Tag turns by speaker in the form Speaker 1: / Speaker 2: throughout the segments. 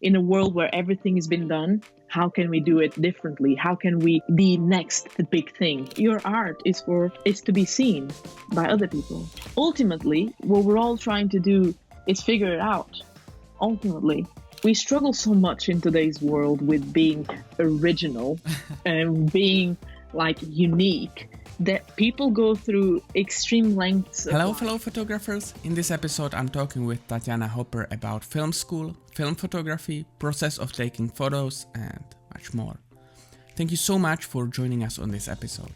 Speaker 1: in a world where everything has been done, how can we do it differently? How can we be next the big thing? Your art is to be seen by other people. Ultimately, what we're all trying to do is figure it out. Ultimately, we struggle so much in today's world with being original and being like unique that people go through extreme lengths.
Speaker 2: Hello, fellow photographers. In this episode, I'm talking with Tatiana Hopper about film school, film photography, process of taking photos, and much more. Thank you so much for joining us on this episode.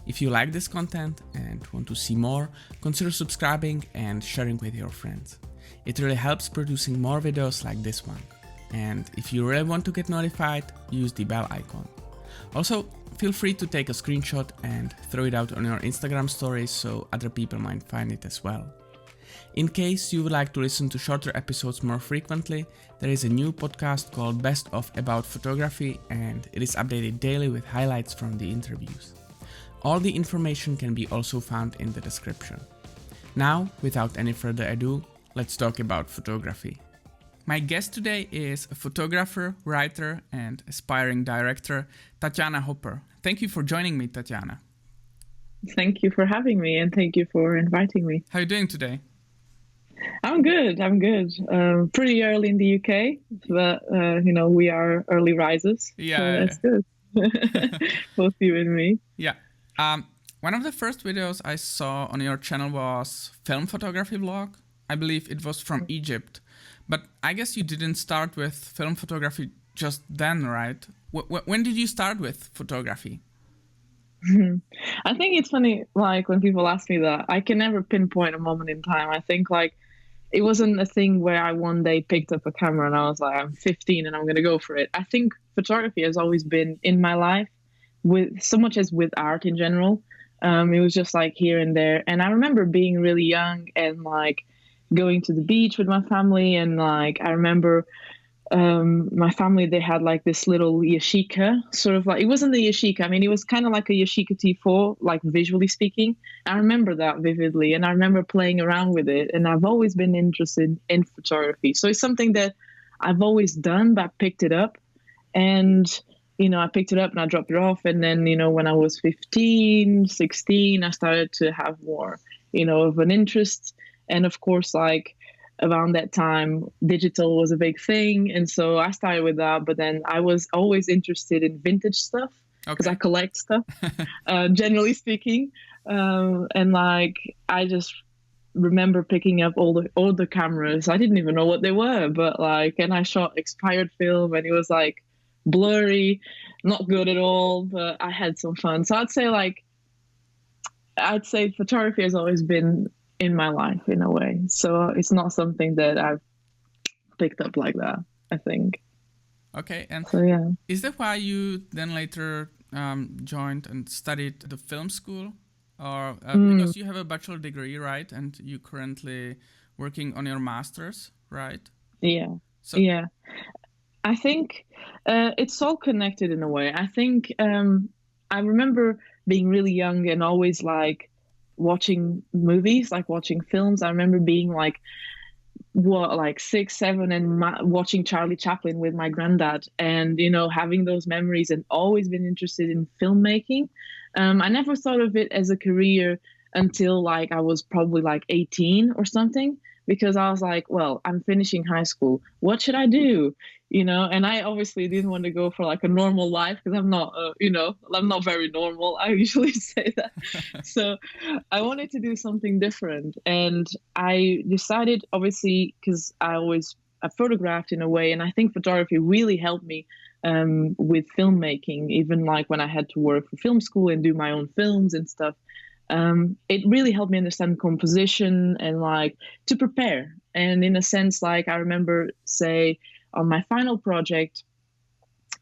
Speaker 2: If you like this content and want to see more, consider subscribing and sharing with your friends. It really helps producing more videos like this one. And if you really want to get notified, use the bell icon. Also, feel free to take a screenshot and throw it out on your Instagram stories so other people might find it as well. In case you would like to listen to shorter episodes more frequently, there is a new podcast called Best of About Photography, and it is updated daily with highlights from the interviews. All the information can be also found in the description. Now, without any further ado, let's talk about photography. My guest today is a photographer, writer, and aspiring director, Tatiana Hopper. Thank you for joining me, Tatiana.
Speaker 1: Thank you for having me, and thank you for inviting me.
Speaker 2: How are you doing today?
Speaker 1: I'm good. Pretty early in the UK, but we are early risers.
Speaker 2: Yeah,
Speaker 1: so that's good. Both you and me.
Speaker 2: Yeah. One of the first videos I saw on your channel was film photography vlog. I believe it was from Egypt. But I guess you didn't start with film photography just then, right? When did you start with photography?
Speaker 1: I think it's funny, like when people ask me that, I can never pinpoint a moment in time. I think like it wasn't a thing where I one day picked up a camera and I was like, I'm 15 and I'm going to go for it. I think photography has always been in my life, with so much as with art in general. It was just like here and there. And I remember being really young and like going to the beach with my family, and like I remember my family, they had like this little yashika, sort of like, it wasn't a yashika, I mean it was kind of like a yashika T4, like visually speaking. I remember that vividly, and I remember playing around with it, and I've always been interested in photography, so it's something that I've always done, but I picked it up, and I picked it up and I dropped it off, and then when I was 15, 16, I started to have more of an interest. And of course, like around that time, digital was a big thing. And so I started with that. But then I was always interested in vintage stuff because I collect stuff, generally speaking. And like I just remember picking up all the cameras. I didn't even know what they were, but like, and I shot expired film, and it was like blurry, not good at all, but I had some fun. So I'd say photography has always been in my life in a way. So it's not something that I've picked up like that, I think.
Speaker 2: Okay, and
Speaker 1: so, yeah.
Speaker 2: Is that why you then later joined and studied the film school? Or because you have a bachelor degree, right? And you currently working on your master's, right?
Speaker 1: Yeah. Yeah. I think it's all connected in a way. I think I remember being really young and always like watching movies, like watching films. I remember being like 6, 7 and watching Charlie Chaplin with my granddad, and having those memories, and always been interested in filmmaking. I never thought of it as a career until like I was probably like 18 or something, because I was like, well, I'm finishing high school, what should I do? And I obviously didn't want to go for like a normal life, because I'm not I'm not very normal, I usually say that. So I wanted to do something different, and I decided, obviously, because I photographed in a way, and I think photography really helped me with filmmaking, even like when I had to work for film school and do my own films and stuff. It really helped me understand composition and like to prepare. And in a sense, like I remember, say, on my final project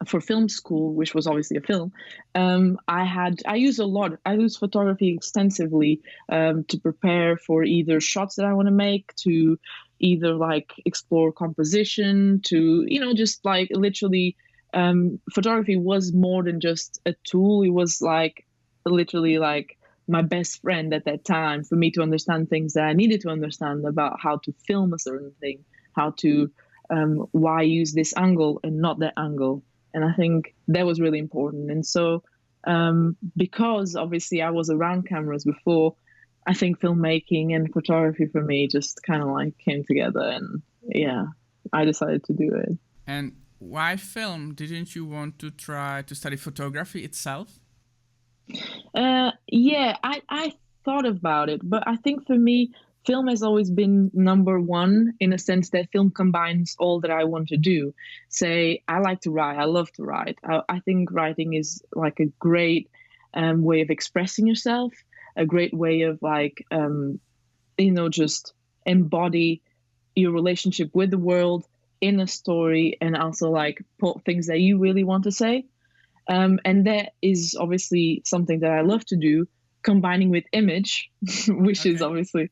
Speaker 1: for film school, which was obviously a film, I use photography extensively to prepare for either shots that I want to make, to either like explore composition, to just like literally photography was more than just a tool. It was like literally like my best friend at that time, for me to understand things that I needed to understand about how to film a certain thing, how to why use this angle and not that angle? And I think that was really important. And so, because obviously I was around cameras before, I think filmmaking and photography for me just kind of like came together, and yeah, I decided to do it.
Speaker 2: And why film? Didn't you want to try to study photography itself?
Speaker 1: Yeah, I thought about it, but I think for me, film has always been number one in a sense that film combines all that I want to do. Say, I like to write, I love to write. I think writing is like a great way of expressing yourself, a great way of like, just embody your relationship with the world in a story, and also like put things that you really want to say. And that is obviously something that I love to do, combining with image, which is
Speaker 2: Okay.
Speaker 1: obviously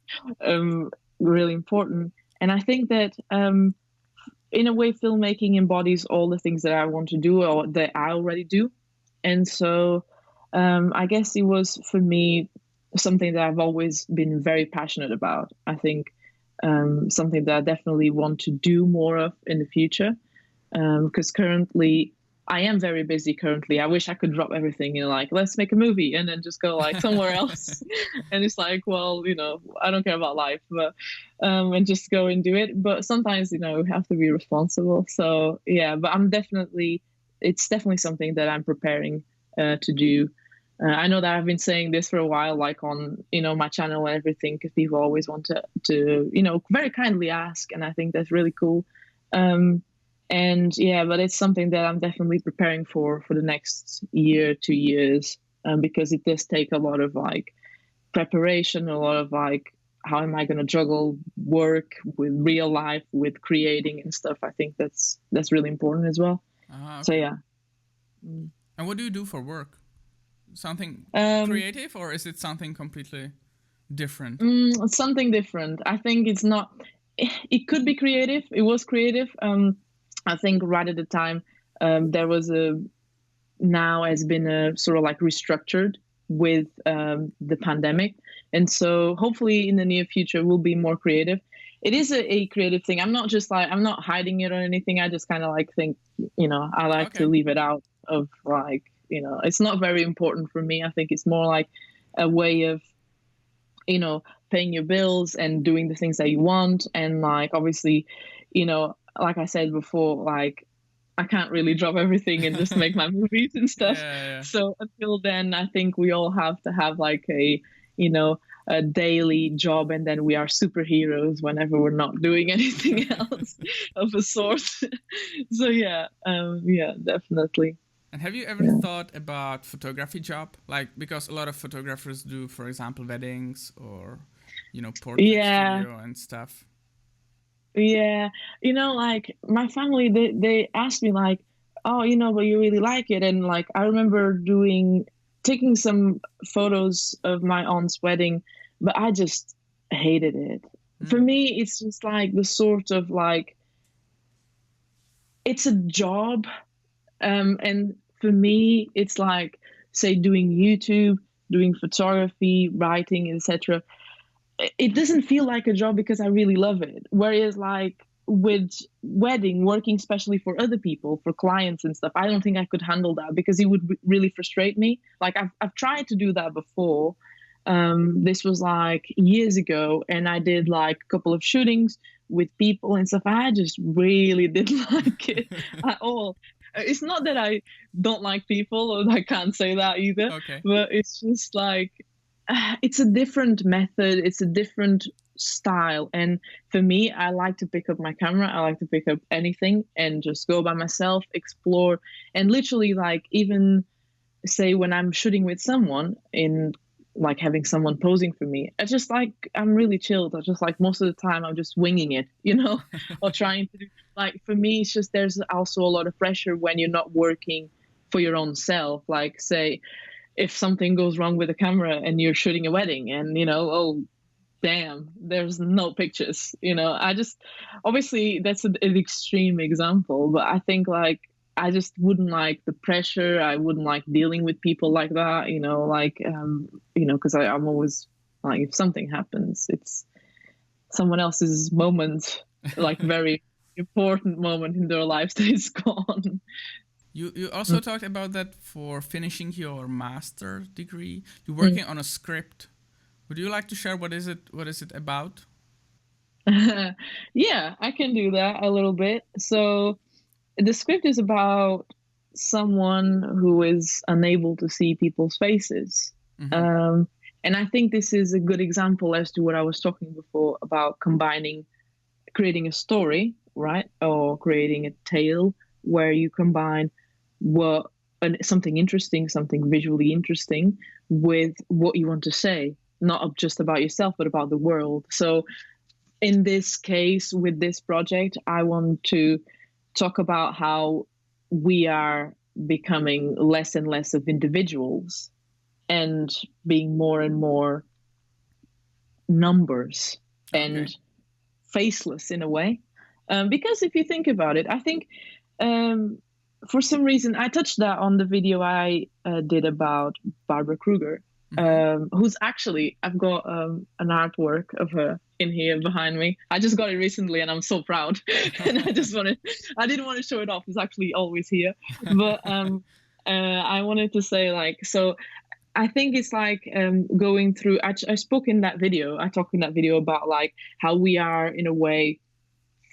Speaker 1: really important. And I think that in a way, filmmaking embodies all the things that I want to do or that I already do. And so I guess it was for me something that I've always been very passionate about. I think something that I definitely want to do more of in the future. Because currently I am very busy currently. I wish I could drop everything and like, let's make a movie and then just go like somewhere else. And it's like, well, I don't care about life, but and just go and do it. But sometimes, we have to be responsible. So yeah, but it's definitely something that I'm preparing to do. I know that I've been saying this for a while, like on, my channel and everything, because people always want to, very kindly ask. And I think that's really cool. And yeah, but it's something that I'm definitely preparing for the next year, 2 years, because it does take a lot of like preparation, a lot of like, how am I going to juggle work with real life, with creating and stuff. I think that's really important as well.
Speaker 2: Okay.
Speaker 1: So yeah.
Speaker 2: And what do you do for work? Something creative, or is it something completely different?
Speaker 1: Something different. I think it's not. It could be creative. It was creative. I think right at the time there was now has been a sort of like restructured with the pandemic, and so hopefully in the near future we'll be more creative. It is a creative thing. I'm not hiding it or anything. I just kind of like think, I like to leave it out of like, it's not very important for me. I think it's more like a way of, paying your bills and doing the things that you want. And like, obviously, like I said before, like I can't really drop everything and just make my movies and stuff.
Speaker 2: Yeah.
Speaker 1: So until then, I think we all have to have like a daily job, and then we are superheroes whenever we're not doing anything else of a sort. So yeah, definitely.
Speaker 2: And have you ever thought about photography job? Like, because a lot of photographers do, for example, weddings or, portrait studio and stuff.
Speaker 1: Yeah. Like my family, they asked me like, oh, but you really like it. And like, I remember taking some photos of my aunt's wedding, but I just hated it. For me, it's just like the sort of like, it's a job. And for me, it's like, say, doing YouTube, doing photography, writing, etc. It doesn't feel like a job because I really love it. Whereas like with working especially for other people, for clients and stuff, I don't think I could handle that because it would really frustrate me. Like I've tried to do that before. This was like years ago, and I did like a couple of shootings with people and stuff. I just really didn't like it at all. It's not that I don't like people, or I can't say that either.
Speaker 2: Okay.
Speaker 1: But it's just like, it's a different method. It's a different style. And for me, I like to pick up my camera. I like to pick up anything and just go by myself, explore, and literally like even say when I'm shooting with someone in like having someone posing for me, I just like, I'm really chilled. I just like most of the time I'm just winging it, or trying to do like, for me, it's just, there's also a lot of pressure when you're not working for your own self. Like say, if something goes wrong with the camera and you're shooting a wedding and, oh, damn, there's no pictures, I just, obviously that's an extreme example, but I think like, I just wouldn't like the pressure. I wouldn't like dealing with people like that, because I'm always like, if something happens, it's someone else's moment, like very important moment in their lives that is gone.
Speaker 2: You also talked about that for finishing your master degree. You're
Speaker 1: Mm.
Speaker 2: working on a script. Would you like to share what is it about?
Speaker 1: Yeah, I can do that a little bit. So the script is about someone who is unable to see people's faces.
Speaker 2: Mm-hmm.
Speaker 1: Um, and I think this is a good example as to what I was talking before about combining, creating a story, right? Or creating a tale where you combine what something interesting, something visually interesting with what you want to say, not just about yourself, but about the world. So in this case, with this project, I want to talk about how we are becoming less and less of individuals and being more and more numbers and
Speaker 2: Okay.
Speaker 1: faceless in a way. Because if you think about it, I think um, for some reason I touched that on the video I did about Barbara Kruger,
Speaker 2: Mm-hmm.
Speaker 1: who's actually, I've got an artwork of her in here behind me. I just got it recently and I'm so proud. And I didn't want to show it off. It's actually always here. But I wanted to say, like, so I think it's like going through. I spoke in that video. I talked in that video about like how we are in a way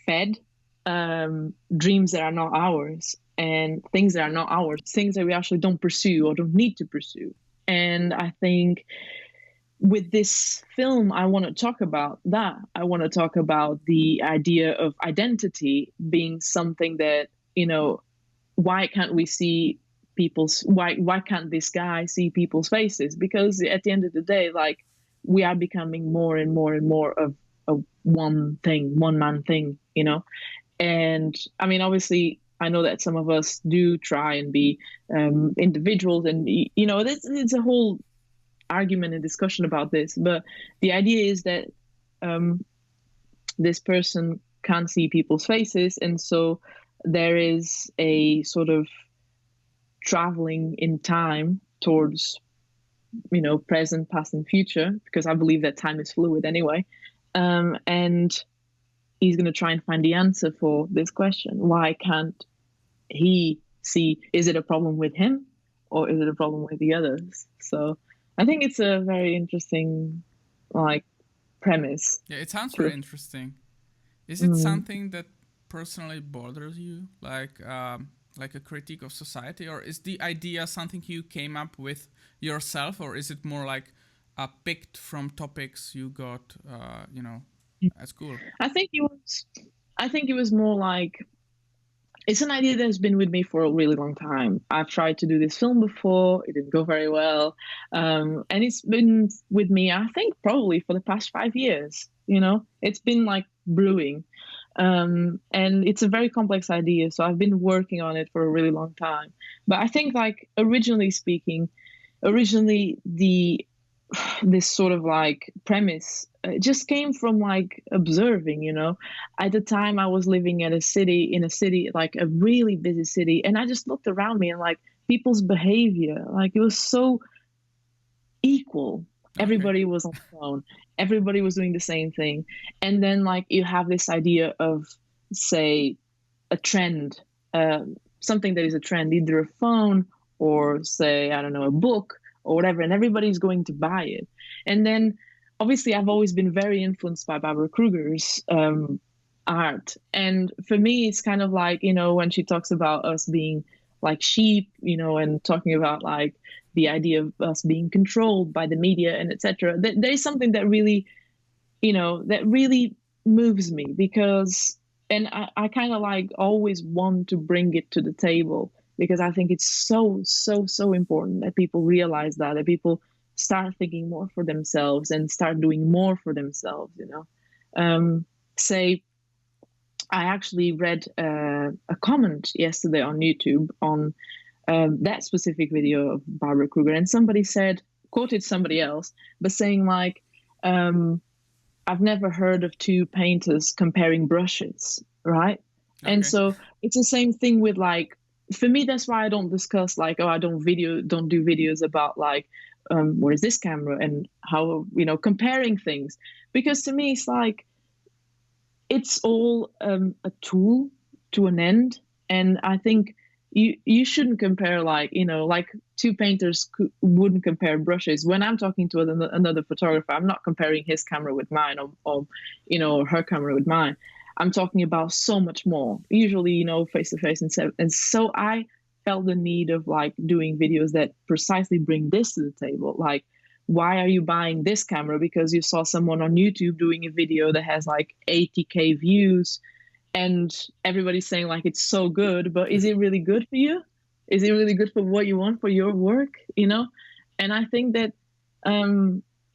Speaker 1: fed dreams that are not ours and things that are not ours, things that we actually don't pursue or don't need to pursue. And I think with this film, I want to talk about that. I want to talk about the idea of identity being something that, why can't we see why can't this guy see people's faces? Because at the end of the day, like, we are becoming more and more and more of a one man thing, and I mean, obviously, I know that some of us do try and be individuals, and it's a whole argument and discussion about this. But the idea is that um, this person can't see people's faces, and so there is a sort of traveling in time towards present, past, and future, because I believe that time is fluid anyway. And he's going to try and find the answer for this question: why can't he see? Is it a problem with him, or is it a problem with the others? So I think it's a very interesting, like, premise.
Speaker 2: Yeah, it sounds very
Speaker 1: To,
Speaker 2: interesting. Is it
Speaker 1: mm,
Speaker 2: something that personally bothers you, like a critique of society, or is the idea something you came up with yourself, or is it more like picked from topics you got, at school?
Speaker 1: I think it was. I think it was more like, it's an idea that's been with me for a really long time. I've tried to do this film before, it didn't go very well. And it's been with me, I think, probably for the past 5 years. It's been like brewing. And it's a very complex idea. So I've been working on it for a really long time. But I think, like, originally speaking, the this sort of like premise just came from like observing. At the time I was living in a city, like a really busy city, and I just looked around me and like people's behavior, like, it was so equal.
Speaker 2: Okay.
Speaker 1: Everybody was on the phone, everybody was doing the same thing. And then, like, you have this idea of, say, a trend, something that is a trend, either a phone or, say, I don't know, a book or whatever, and everybody's going to buy it. And then, obviously, I've always been very influenced by Barbara Kruger's art. And for me, it's kind of like, when she talks about us being like sheep, and talking about like the idea of us being controlled by the media and etc. There's something that really, that really moves me, because, and I kind of like always want to bring it to the table, because I think it's so, so, so important that people realize that people start thinking more for themselves and start doing more for themselves. Say, I actually read a comment yesterday on YouTube on that specific video of Barbara Kruger, and somebody quoted somebody else, but saying like, I've never heard of two painters comparing brushes, right? And
Speaker 2: Okay.
Speaker 1: so it's the same thing with, like, for me, that's why I don't discuss like, oh, I don't do videos about like, where is this camera and how, comparing things, because to me it's like, it's all a tool to an end. And I think you shouldn't compare, like, like two painters wouldn't compare brushes. When I'm talking to another photographer, I'm not comparing his camera with mine, or her camera with mine. I'm talking about so much more, usually, face to face. And so I felt the need of like doing videos that precisely bring this to the table. Like, why are you buying this camera? Because you saw someone on YouTube doing a video that has like 80K views, and everybody's saying like it's so good, but is it really good for you? Is it really good for what you want for your work? And I think that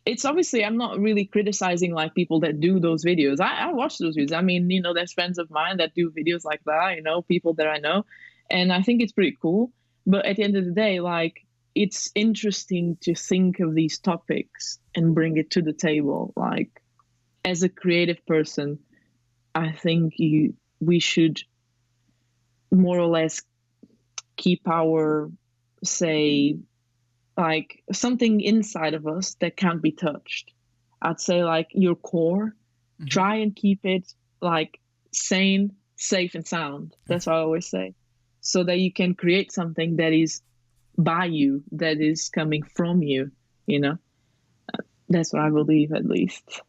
Speaker 1: it's obviously, I'm not really criticizing like people that do those videos. I watch those videos. I mean, there's friends of mine that do videos like that, people that I know, and I think it's pretty cool. But at the end of the day, like, it's interesting to think of these topics and bring it to the table. Like, as a creative person, I think we should more or less keep our, say, like, something inside of us that can't be touched. I'd say like your core, try and keep it like sane, safe, and sound. That's what I always say. So that you can create something that is by you, that is coming from you, That's what I believe, at least.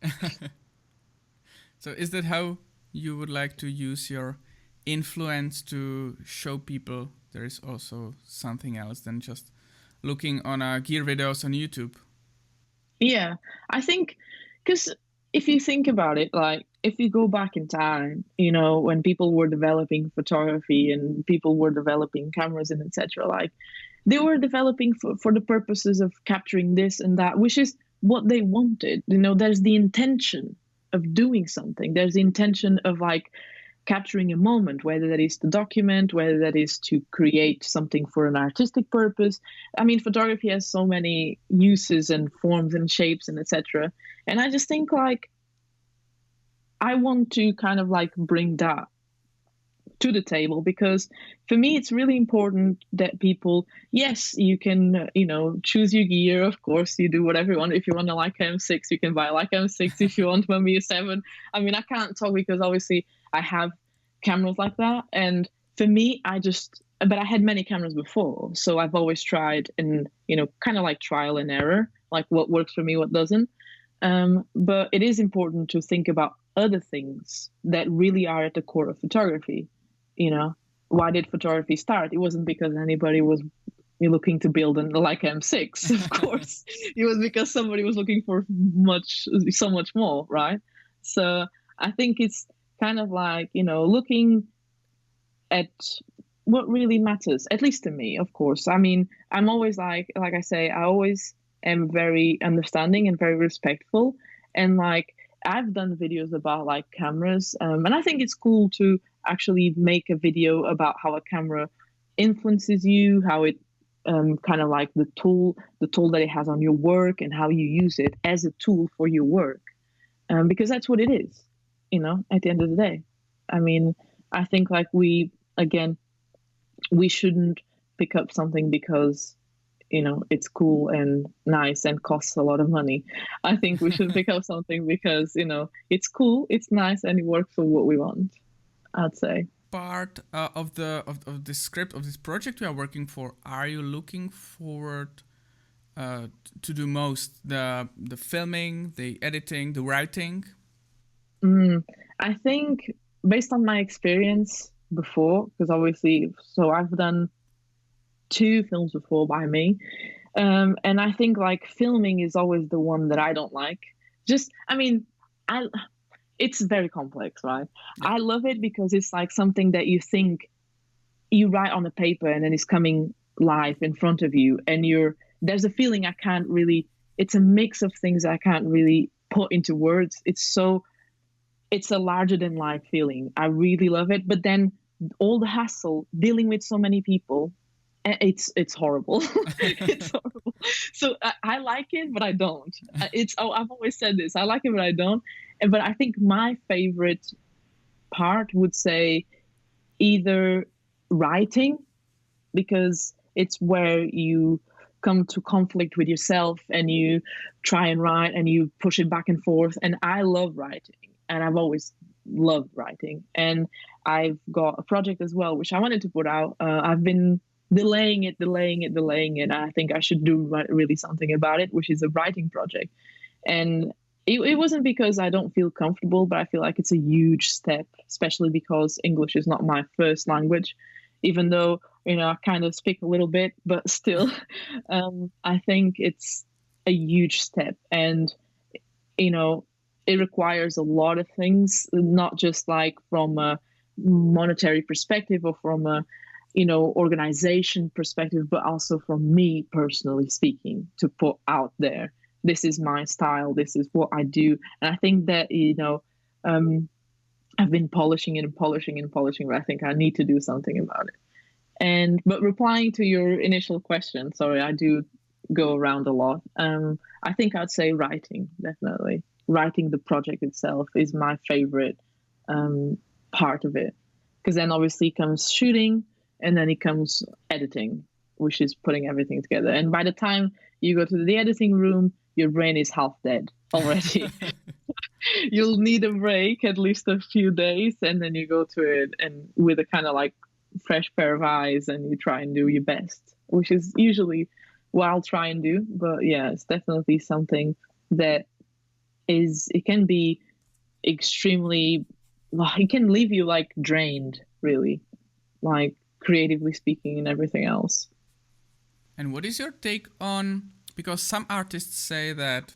Speaker 2: So is that how you would like to use your influence to show people there is also something else than just looking on gear videos on YouTube?
Speaker 1: Yeah, I think, because if you think about it, like, if you go back in time, when people were developing photography and people were developing cameras and etc., like, they were developing for the purposes of capturing this and that, which is what they wanted. There's the intention of doing something. There's the intention of like capturing a moment, whether that is to document, whether that is to create something for an artistic purpose. I mean, photography has so many uses and forms and shapes and etc. And I just think like I want to kind of like bring that to the table, because for me it's really important that people, yes, you can choose your gear, of course, you do whatever you want. If you want a Leica M6, you can buy a Leica M6. If you want maybe a 7, I mean, I can't talk because obviously I have cameras like that, and for me, but I had many cameras before, so I've always tried, and kind of like trial and error, like what works for me, what doesn't. But it is important to think about other things that really are at the core of photography. Why did photography start? It wasn't because anybody was looking to build an Leica M6, of course. It was because somebody was looking for so much more, right? So I think it's kind of like, looking at what really matters, at least to me, of course. I mean, I'm always like I say, I always am very understanding and very respectful. And like, I've done videos about like cameras, and I think it's cool to actually make a video about how a camera influences you, how it kind of like the tool that it has on your work, and how you use it as a tool for your work, because that's what it is, at the end of the day. I mean, I think like we shouldn't pick up something because it's cool and nice and costs a lot of money. I think we should pick up something because it's cool, it's nice, and it works for what we want, I'd say.
Speaker 2: Part of the script of this project we are working for, are you looking forward to do most? The filming, the editing, the writing?
Speaker 1: I think, based on my experience before, because obviously, so I've done 2 films before by me, and I think like filming is always the one that I don't like. It's very complex, right? Yeah. I love it because it's like something that you write on a paper and then it's coming live in front of you, and there's a feeling it's a mix of things I can't really put into words. It's a larger than life feeling. I really love it. But then all the hassle dealing with so many people, it's horrible. It's horrible. So I like it, but I don't. I've always said this. I like it, but I don't. But I think my favorite part would say either writing, because it's where you come to conflict with yourself and you try and write and you push it back and forth. And I love writing, and I've always love writing. And I've got a project as well, which I wanted to put out. I've been delaying it. I think I should do really something about it, which is a writing project. And it wasn't because I don't feel comfortable, but I feel like it's a huge step, especially because English is not my first language, even though, I kind of speak a little bit, but still, I think it's a huge step. And, it requires a lot of things, not just like from a monetary perspective or from a, organization perspective, but also from me personally speaking, to put out there, this is my style, this is what I do. And I think that, I've been polishing it and polishing and polishing, but I think I need to do something about it. But replying to your initial question, sorry, I do go around a lot. I think I'd say writing, definitely. Writing the project itself is my favorite part of it. Because then obviously comes shooting, and then it comes editing, which is putting everything together. And by the time you go to the editing room, your brain is half dead already. You'll need a break, at least a few days, and then you go to it and with a kind of like fresh pair of eyes, and you try and do your best, which is usually what I'll try and do. But yeah, it's definitely something that it can be extremely, it can leave you like drained, really, like creatively speaking and everything else.
Speaker 2: And what is your take on, because some artists say that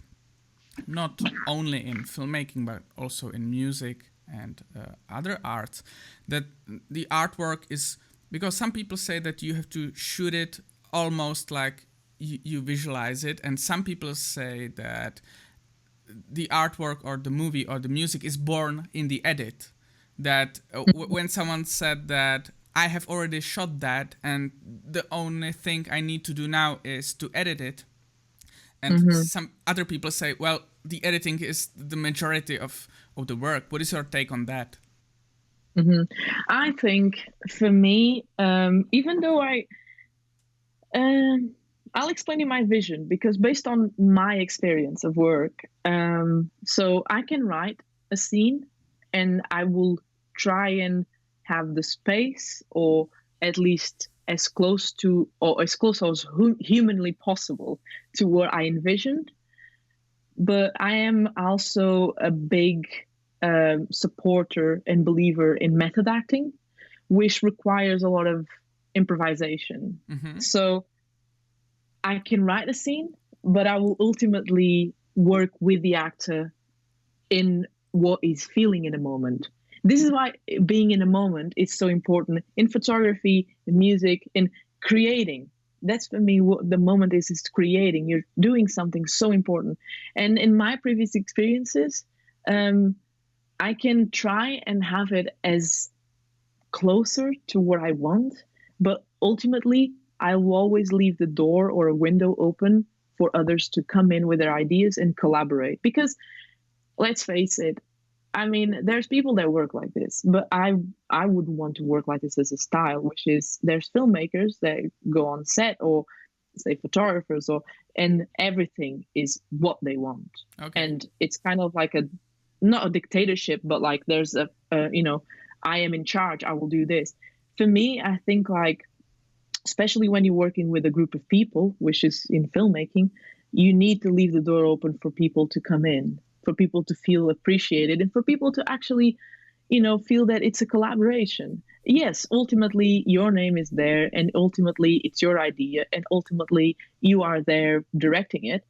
Speaker 2: not only in filmmaking but also in music and other arts, that the artwork is, because some people say that you have to shoot it almost like you visualize it, and some people say that the artwork or the movie or the music is born in the edit, that when someone said that I have already shot that and the only thing I need to do now is to edit it. And some other people say, well, the editing is the majority of the work. What is your take on that?
Speaker 1: I think for me, even though I'll explain you my vision, because based on my experience of work, so I can write a scene and I will try and have the space, or at least as close as humanly possible to what I envisioned. But I am also a big supporter and believer in method acting, which requires a lot of improvisation. So I can write a scene, but I will ultimately work with the actor in what he's feeling in a moment. This is why being in a moment is so important in photography, in music, in creating. That's for me what the moment is creating. You're doing something so important. And in my previous experiences, I can try and have it as closer to what I want, but ultimately I will always leave the door or a window open for others to come in with their ideas and collaborate. Because let's face it, I mean, there's people that work like this, but I wouldn't want to work like this as a style, which is there's filmmakers that go on set, or say photographers, and everything is what they want.
Speaker 2: Okay.
Speaker 1: And it's kind of like not a dictatorship, but like there's I am in charge, I will do this. For me, I think like, especially when you're working with a group of people, which is in filmmaking, you need to leave the door open for people to come in, for people to feel appreciated, and for people to actually, feel that it's a collaboration. Yes, ultimately your name is there, and ultimately it's your idea, and ultimately you are there directing it.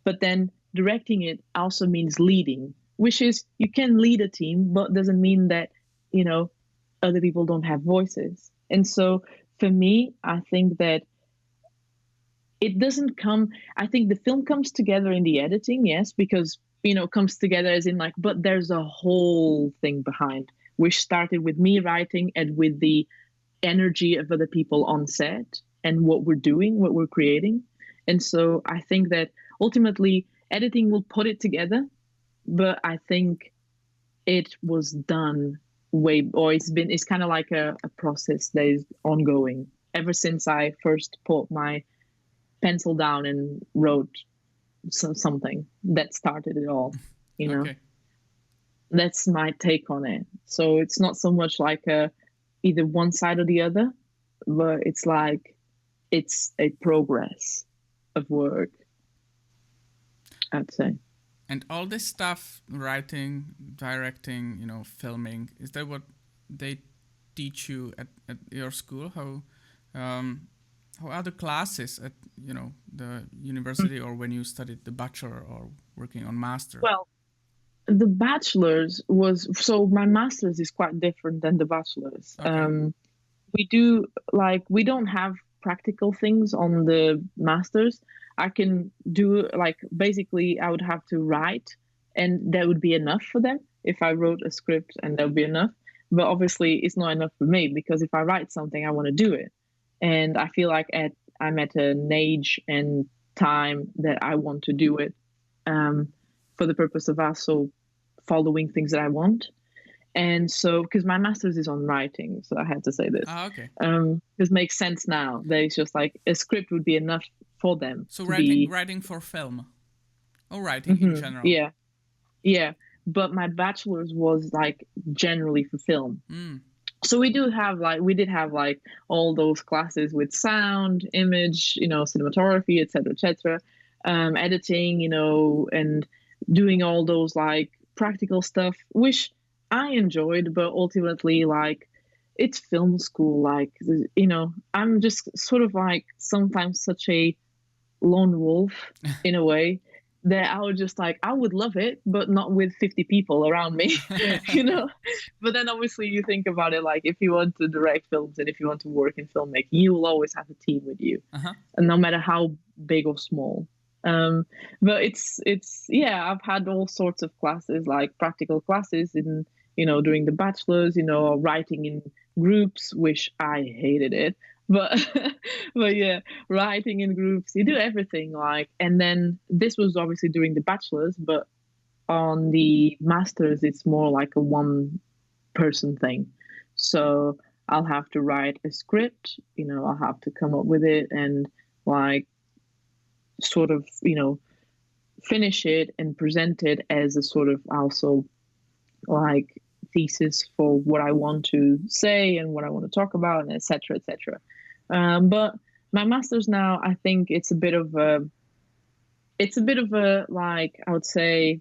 Speaker 1: But then directing it also means leading, which is you can lead a team, but doesn't mean that, other people don't have voices. And so for me, I think that it doesn't come, I think the film comes together in the editing, yes, because, comes together as in like, but there's a whole thing behind, which started with me writing and with the energy of other people on set and what we're doing, what we're creating. And so I think that ultimately editing will put it together, but I think it was done it's kind of like a process that is ongoing ever since I first put my pencil down and wrote something that started it all,
Speaker 2: Okay.
Speaker 1: That's my take on it. So it's not so much like either one side or the other, but it's like it's a progress of work, I'd say.
Speaker 2: And all this stuff, writing, directing, filming, is that what they teach you at your school? How are the classes at the university, or when you studied the bachelor or working on master?
Speaker 1: Well, the bachelor's was so my master's is quite different than the bachelor's.
Speaker 2: Okay.
Speaker 1: We don't have practical things on the masters. I can do like basically I would have to write and that would be enough for them if I wrote a script and that would be enough. But obviously it's not enough for me because if I write something I want to do it. And I feel like I'm at an age and time that I want to do it for the purpose of also following things that I want. And so, because my master's is on writing, so I had to say this.
Speaker 2: Okay.
Speaker 1: This makes sense now. That it's just like a script would be enough for them.
Speaker 2: So writing for film, or writing in general.
Speaker 1: Yeah. But my bachelor's was like generally for film. So we did have like all those classes with sound, image, cinematography, etc., editing, and doing all those like practical stuff, which I enjoyed, but ultimately, like, it's film school. Like, I'm just sort of like sometimes such a lone wolf in a way that I would love it, but not with 50 people around me, But then obviously you think about it, like, if you want to direct films and if you want to work in filmmaking, you will always have a team with you, and no matter how big or small. But yeah, I've had all sorts of classes, like practical classes in during the bachelor's, writing in groups, which I hated it. But but yeah, writing in groups, you do everything like, and then this was obviously during the bachelor's, but on the master's, it's more like a one person thing. So I'll have to write a script, I'll have to come up with it and like sort of, finish it and present it as a sort of also like thesis for what I want to say and what I want to talk about, and etc. etc. But my master's now, I think it's a bit of a like, I would say,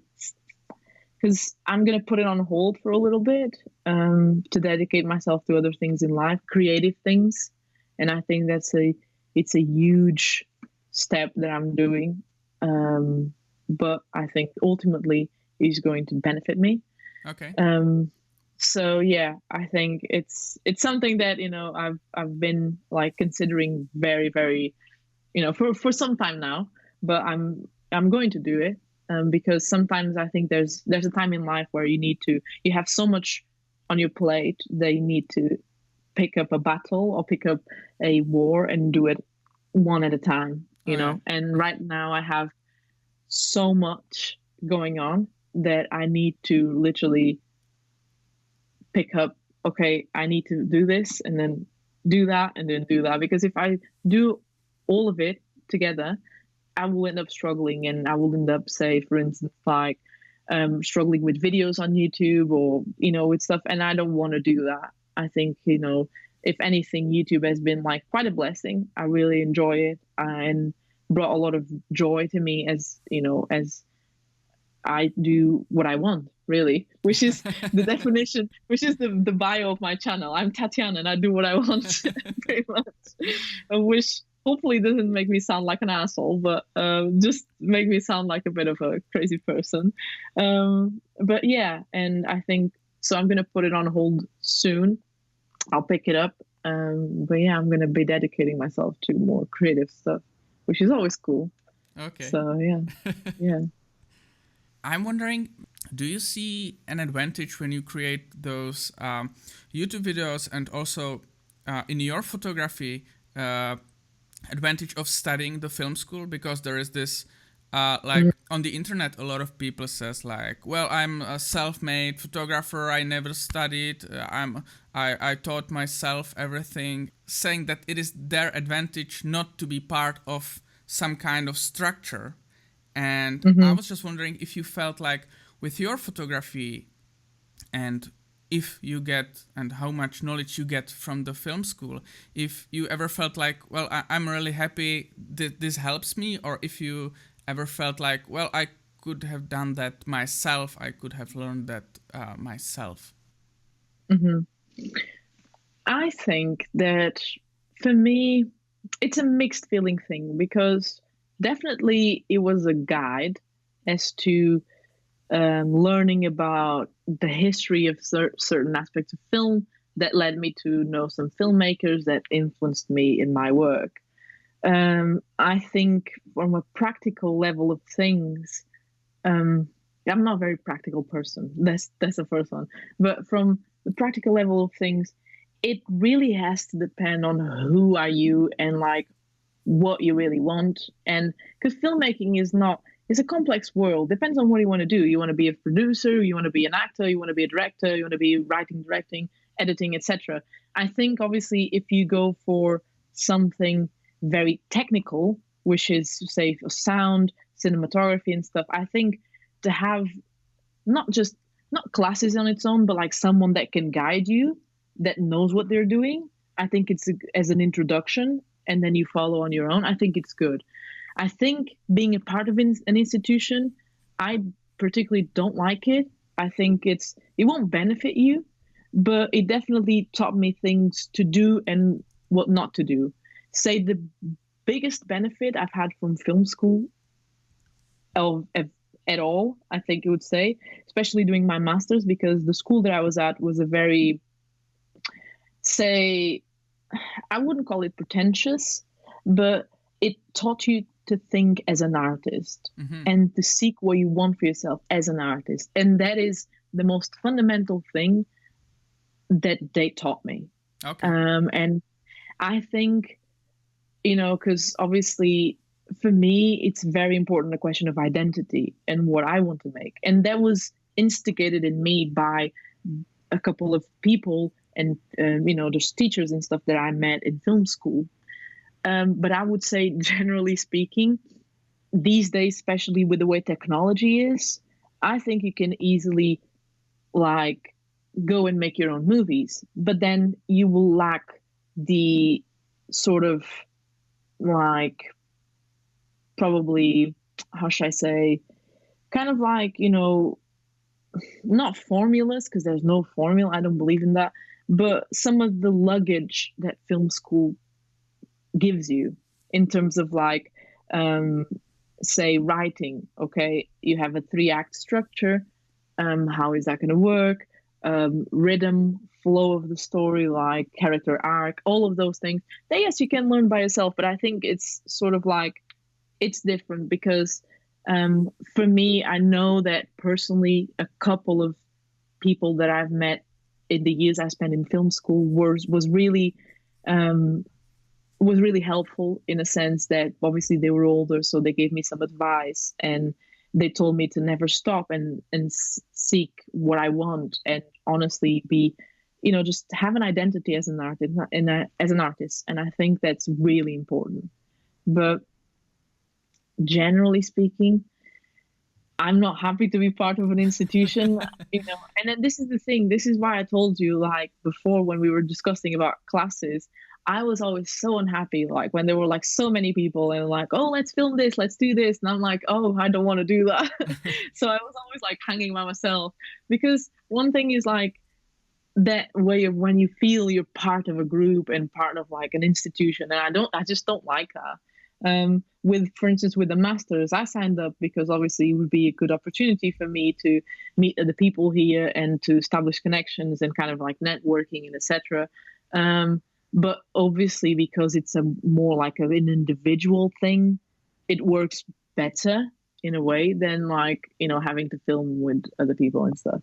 Speaker 1: because I'm gonna put it on hold for a little bit to dedicate myself to other things in life, creative things, and I think it's a huge step that I'm doing. But I think ultimately is going to benefit me.
Speaker 2: Okay.
Speaker 1: So yeah, I think it's something that I've been like considering very, very, for some time now. But I'm going to do it because sometimes I think there's a time in life where you have so much on your plate that you need to pick up a battle or pick up a war and do it one at a time. And right now I have so much going on that I need to literally pick up, okay, I need to do this and then do that and then do that. Because if I do all of it together, I will end up struggling, and I will end up, say, for instance, like struggling with videos on YouTube or, with stuff. And I don't want to do that. I think, if anything, YouTube has been like quite a blessing. I really enjoy it and brought a lot of joy to me as I do what I want, really, which is the definition, which is the bio of my channel. I'm Tatiana and I do what I want, pretty much. Which hopefully doesn't make me sound like an asshole, but just make me sound like a bit of a crazy person. But yeah, and I think, so I'm going to put it on hold soon. I'll pick it up. But yeah, I'm going to be dedicating myself to more creative stuff, which is always cool.
Speaker 2: Okay.
Speaker 1: So yeah, yeah.
Speaker 2: I'm wondering, do you see an advantage when you create those YouTube videos, and also in your photography, advantage of studying the film school? Because there is this, on the internet, a lot of people says like, well, I'm a self-made photographer. I never studied. I taught myself everything, saying that it is their advantage not to be part of some kind of structure. And I was just wondering if you felt like with your photography, and if you get and how much knowledge you get from the film school, if you ever felt like, well, I'm really happy that this helps me, or if you ever felt like, well, I could have done that myself, I could have learned that myself.
Speaker 1: Hmm. I think that for me, it's a mixed feeling thing because definitely it was a guide as to learning about the history of certain aspects of film that led me to know some filmmakers that influenced me in my work. I think from a practical level of things, um, I'm not a very practical person. That's the first one. But from the practical level of things, it really has to depend on who are you and like what you really want. And because filmmaking is not, it's a complex world. Depends on what you want to do. You want to be a producer, you want to be an actor, you want to be a director, you want to be writing, directing, editing, etc. I think obviously if you go for something very technical, which is say sound, cinematography and stuff, I think to have not just not classes on its own, but like someone that can guide you, that knows what they're doing. I think it's as an introduction, and then you follow on your own. I think it's good. I think being a part of an institution, I particularly don't like it. I think it won't benefit you, but it definitely taught me things to do and what not to do. Say the biggest benefit I've had from film school of at all, I think it would say, especially doing my master's, because the school that I was at was a very, say, I wouldn't call it pretentious, but it taught you to think as an artist and to seek what you want for yourself as an artist. And that is the most fundamental thing that they taught me.
Speaker 2: Okay.
Speaker 1: And I think, because obviously for me, it's very important, the question of identity and what I want to make. And that was instigated in me by a couple of people and, there's teachers and stuff that I met in film school. But I would say, generally speaking, these days, especially with the way technology is, I think you can easily like go and make your own movies, but then you will lack the sort of like probably, how should I say, kind of like, not formulas, because there's no formula. I don't believe in that. But some of the luggage that film school gives you in terms of like, say, writing. Okay, you have a 3-act structure. How is that going to work? Rhythm, flow of the story, like character arc, all of those things. That, yes, you can learn by yourself, but I think it's sort of like it's different because for me, I know that personally, a couple of people that I've met in the years I spent in film school was really helpful in a sense that obviously they were older, so they gave me some advice and they told me to never stop and seek what I want and honestly be, just have an identity as an artist as an artist, and I think that's really important. But generally speaking, I'm not happy to be part of an institution, And then this is the thing. This is why I told you, like before when we were discussing about classes, I was always so unhappy, like when there were like so many people and like, oh, let's film this, let's do this, and I'm like, oh, I don't want to do that. So I was always like hanging by myself because one thing is like that way of when you feel you're part of a group and part of like an institution, and I just don't like that. For instance, with the masters, I signed up because obviously it would be a good opportunity for me to meet other people here and to establish connections and kind of like networking and etc. But obviously, because it's a more like an individual thing, it works better in a way than like, having to film with other people and stuff.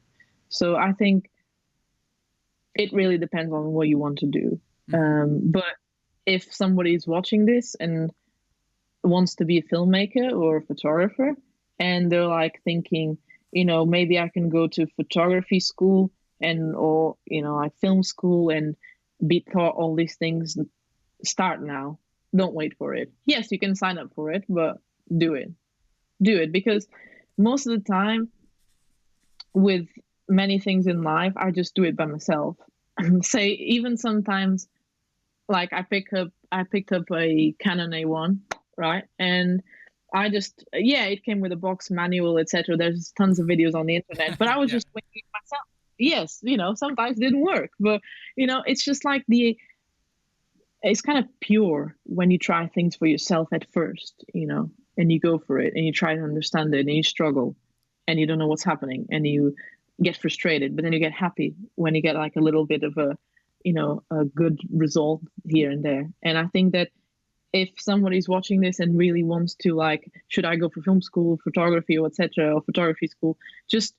Speaker 1: So I think it really depends on what you want to do. But if somebody is watching this and wants to be a filmmaker or a photographer and they're like thinking, maybe I can go to photography school or like film school and be taught all these things, start now. Don't wait for it. Yes, you can sign up for it, but do it because most of the time with many things in life, I just do it by myself. Say even sometimes, like I picked up a Canon A1, right? And I just, yeah, it came with a box manual, etc. There's tons of videos on the internet, but I was
Speaker 2: Yeah.
Speaker 1: just winging it myself. Yes, sometimes it didn't work, but it's just like it's kind of pure when you try things for yourself at first, and you go for it and you try to understand it and you struggle and you don't know what's happening and you get frustrated, but then you get happy when you get like a little bit of a good result here and there. And I think that if somebody's watching this and really wants to, like, should I go for film school, photography, or etc., or photography school, just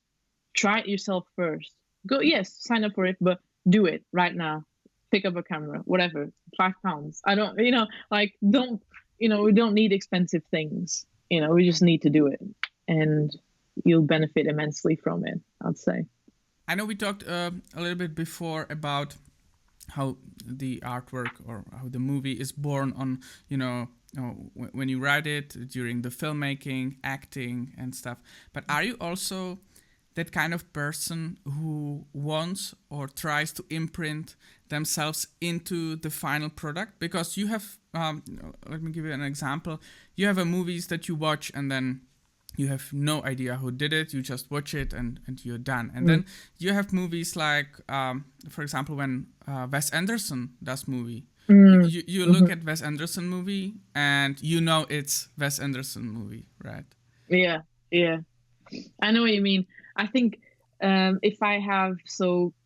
Speaker 1: try it yourself first. Go, yes, sign up for it, but do it right now. Pick up a camera, whatever, £5. I don't, like, don't, we don't need expensive things. We just need to do it, and you'll benefit immensely from it, I'd say.
Speaker 2: I know we talked a little bit before about how the artwork or how the movie is born on, when you write it, during the filmmaking, acting and stuff. But are you also that kind of person who wants or tries to imprint themselves into the final product? Because you have, let me give you an example. You have movies that you watch and then you have no idea who did it. You just watch it and you're done. And then you have movies like, for example, when Wes Anderson does movie. You look at Wes Anderson movie and it's Wes Anderson movie, right?
Speaker 1: Yeah, yeah. I know what you mean. I think if I have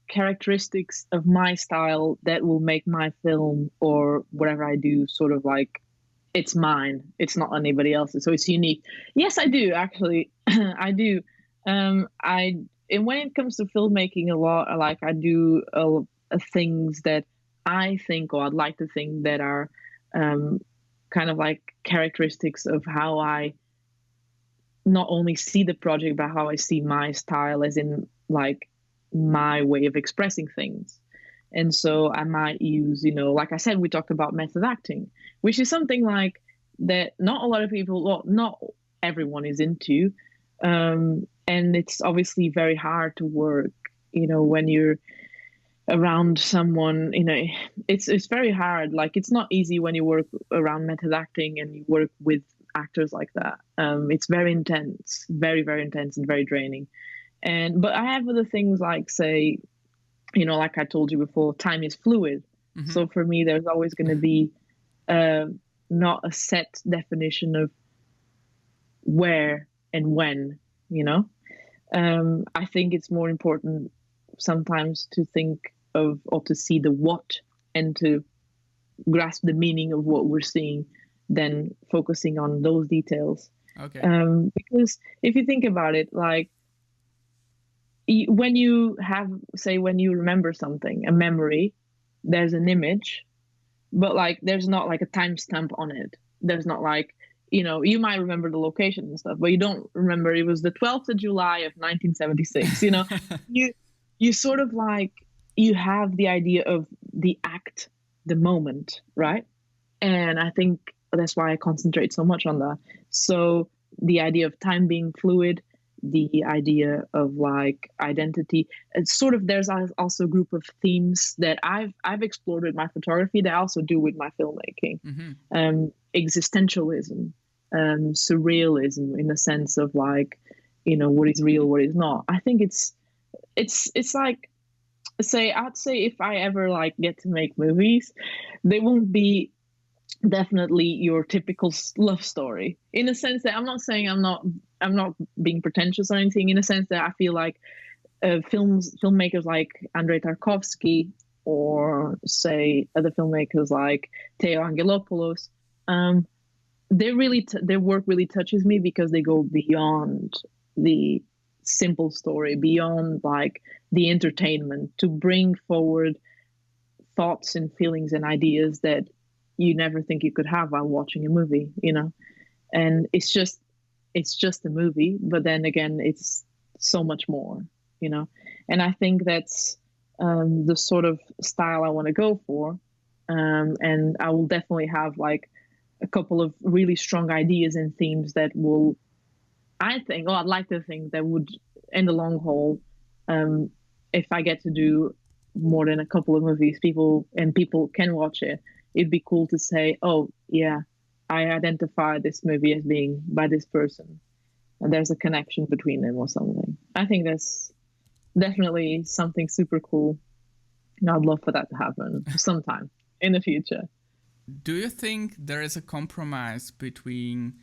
Speaker 1: characteristics of my style that will make my film or whatever I do sort of like, it's mine. It's not anybody else's. So it's unique. Yes, I do actually. I do. And when it comes to filmmaking, a lot, like, I do things that I think, or I'd like to think, that are kind of like characteristics of how I not only see the project, but how I see my style, as in like my way of expressing things. And so I might use, like I said, we talked about method acting, which is something like that not a lot of people, well, not everyone is into. And it's obviously very hard to work, when you're around someone, it's very hard. Like, it's not easy when you work around method acting and you work with actors like that. It's very intense, very, very intense and very draining. But I have other things like, say, like I told you before, time is fluid. Mm-hmm. So for me, there's always going to be not a set definition of where and when, I think it's more important sometimes to think of, or to see the what, and to grasp the meaning of what we're seeing, than focusing on those details.
Speaker 2: Okay.
Speaker 1: Because if you think about it, like, when you remember something, a memory, there's an image, but like there's not like a timestamp on it. There's not like, you might remember the location and stuff, but you don't remember it was the 12th of July of 1976. You sort of like, you have the idea of the act, the moment, right? And I think that's why I concentrate so much on that. So the idea of time being fluid, the idea of like identity, it's sort of, there's also a group of themes that I've explored with my photography that I also do with my filmmaking. Mm-hmm. Existentialism, surrealism, in the sense of like, what is real, what is not. I think it's like, I'd say if I ever like get to make movies, they won't be definitely your typical love story, in a sense that I'm not saying I'm not being pretentious or anything, in a sense that I feel like filmmakers like Andrei Tarkovsky, or say other filmmakers like Theo Angelopoulos, their work really touches me, because they go beyond the simple story, beyond like the entertainment, to bring forward thoughts and feelings and ideas that you never think you could have while watching a movie, and it's just a movie, but then again, it's so much more, and I think that's the sort of style I want to go for, and I will definitely have like a couple of really strong ideas and themes that will, I'd like to think that would, in the long haul, If I get to do more than a couple of movies, people can watch it, it'd be cool to say, oh yeah, I identify this movie as being by this person, and there's a connection between them or something. I think that's definitely something super cool, and I'd love for that to happen sometime in the future.
Speaker 2: Do you think there is a compromise between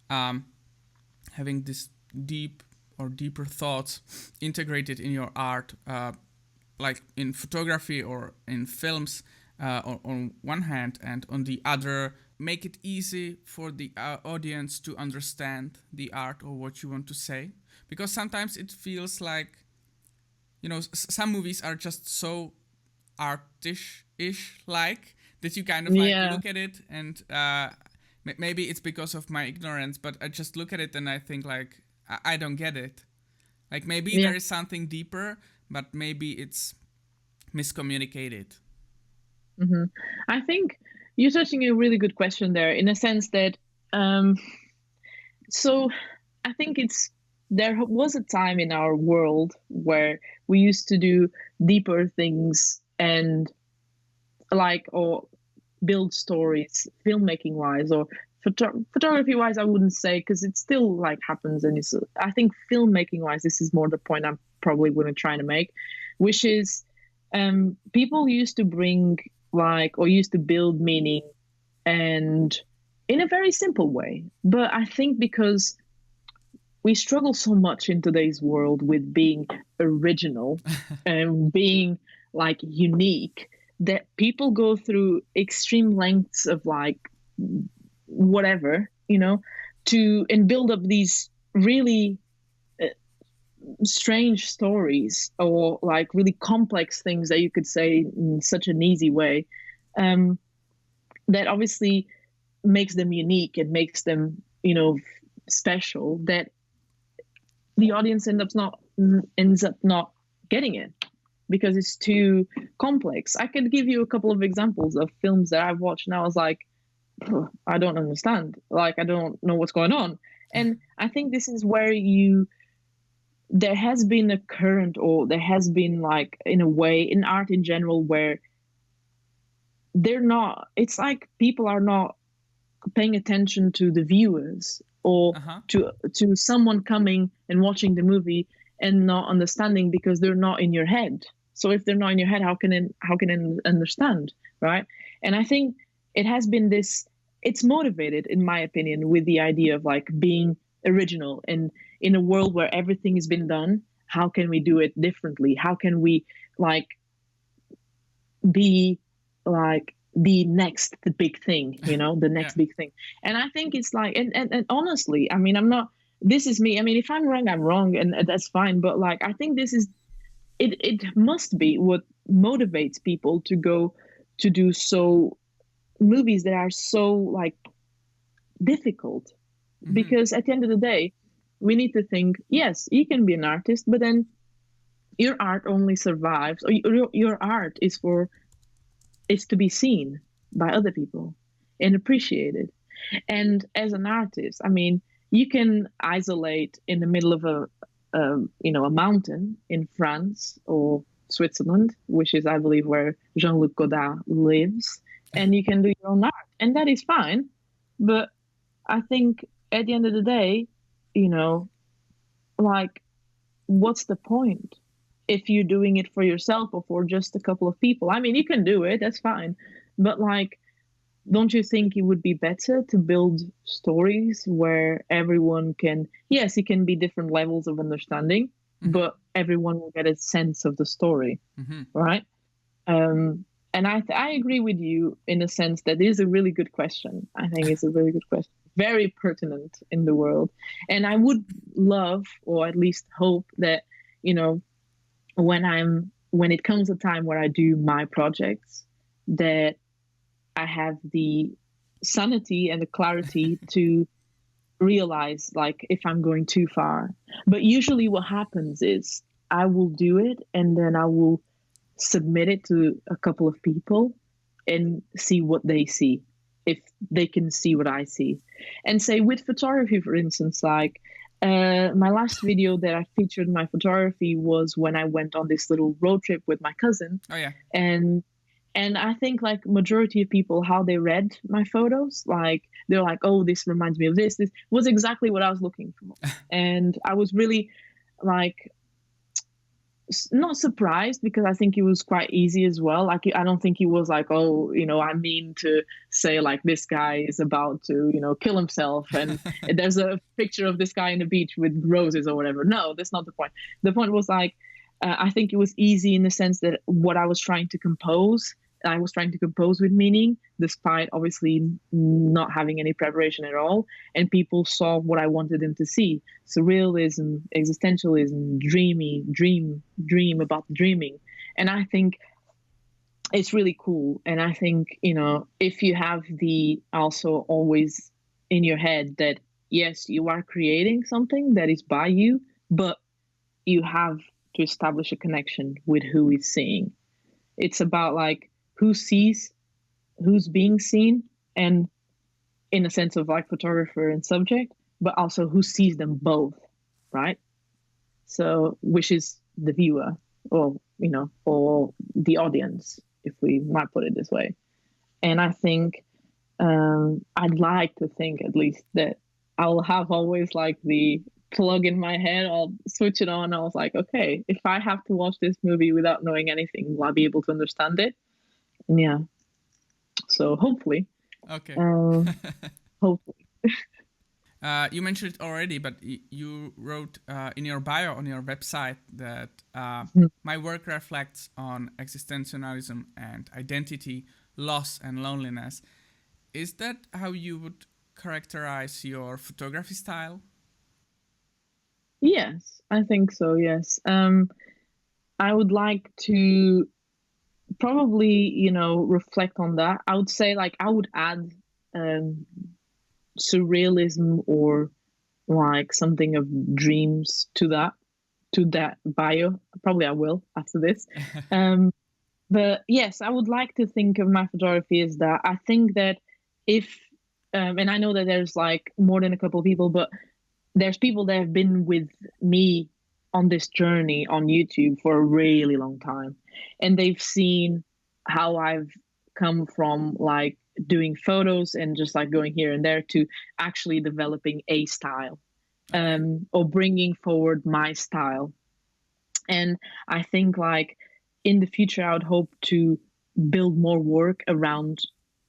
Speaker 2: having this deep or deeper thoughts integrated in your art, like in photography or in films, on one hand, and on the other, make it easy for the audience to understand the art or what you want to say? Because sometimes it feels like, some movies are just so artish-ish like that you kind of like look at it and maybe it's because of my ignorance, but I just look at it and I think like, I don't get it. Like maybe there is something deeper, but maybe it's miscommunicated.
Speaker 1: Mm-hmm. I think you're touching a really good question there, in a sense that, so I think there was a time in our world where we used to do deeper things and or build stories, filmmaking wise, or photography wise. I wouldn't say, because it still like happens, and I think filmmaking wise, this is more the point I'm probably going to try to make, which is people used to bring or used to build meaning, and in a very simple way. But I think because we struggle so much in today's world with being original and being like unique, that people go through extreme lengths of like whatever, and build up these really strange stories, or like really complex things that you could say in such an easy way, that obviously makes them unique and makes them, special, that the audience ends up not getting it because it's too complex. I could give you a couple of examples of films that I've watched and I was like, I don't understand. Like, I don't know what's going on. And I think this is where there has been a current, or there has been like, in a way, in art in general, where it's like people are not paying attention to the viewers, or to someone coming and watching the movie and not understanding, because they're not in your head. So if they're not in your head, how can they understand, right? And I think it has been it's motivated, in my opinion, with the idea of like being original, and in a world where everything has been done, how can we do it differently? How can we like be like the next big thing, the next big thing? And I think it's like, and honestly, I mean, this is me. I mean, if I'm wrong, I'm wrong, and that's fine. But like, I think it must be what motivates people to go to do movies that are so like difficult. Mm-hmm. Because at the end of the day, we need to think, yes, you can be an artist, but then your art only survives, or your art is to be seen by other people and appreciated. And as an artist, I mean, you can isolate in the middle of a mountain in France or Switzerland, which is, I believe, where Jean-Luc Godard lives, and you can do your own art, and that is fine. But I think at the end of the day, like, what's the point if you're doing it for yourself or for just a couple of people? I mean, you can do it, that's fine. But like, don't you think it would be better to build stories where everyone it can be different levels of understanding, mm-hmm. but everyone will get a sense of the story, mm-hmm. right? And I agree with you in a sense that it is a really good question. I think it's a really good question. Very pertinent in the world. And I would love, or at least hope, that, when it comes a time where I do my projects, that I have the sanity and the clarity to realize, like, if I'm going too far. But usually what happens is I will do it, and then I will submit it to a couple of people and see what they see, if they can see what I see. And say with photography, for instance, like, My last video that I featured my photography was when I went on this little road trip with my cousin,
Speaker 2: Oh yeah.
Speaker 1: and I think like majority of people, how they read my photos, like they're like, oh, this reminds me of this. This was exactly what I was looking for, and I was really like not surprised, because I think it was quite easy as well. Like I don't think it was like, oh, I mean to say like this guy is about to, kill himself, and there's a picture of this guy on the beach with roses or whatever. No, that's not the point. The point was like, I think it was easy in the sense that what I was trying to compose with meaning, despite obviously not having any preparation at all. And people saw what I wanted them to see: surrealism, existentialism, dream about dreaming. And I think it's really cool. And I think, if you have the also always in your head that, yes, you are creating something that is by you, but you have to establish a connection with who is seeing. It's about like who sees, who's being seen, and in a sense of like photographer and subject, but also who sees them both, right? So, which is the viewer, or or the audience, if we might put it this way. And I think I'd like to think at least that I'll have always like the plug in my head. I'll switch it on. I was like, okay, if I have to watch this movie without knowing anything, will I be able to understand it? And yeah. So hopefully.
Speaker 2: Okay.
Speaker 1: Hopefully.
Speaker 2: You mentioned it already, but you wrote in your bio on your website that my work reflects on existentialism and identity, loss and loneliness. Is that how you would characterize your photography style?
Speaker 1: Yes, I think so. Yes. I would like to probably, reflect on that. I would say like I would add surrealism or like something of dreams to that bio. Probably I will after this. But yes, I would like to think of my photography as that. I think that if and I know that there's like more than a couple of people, but there's people that have been with me on this journey on YouTube for a really long time, and they've seen how I've come from like doing photos and just like going here and there to actually developing a style, or bringing forward my style. And I think like in the future, I would hope to build more work around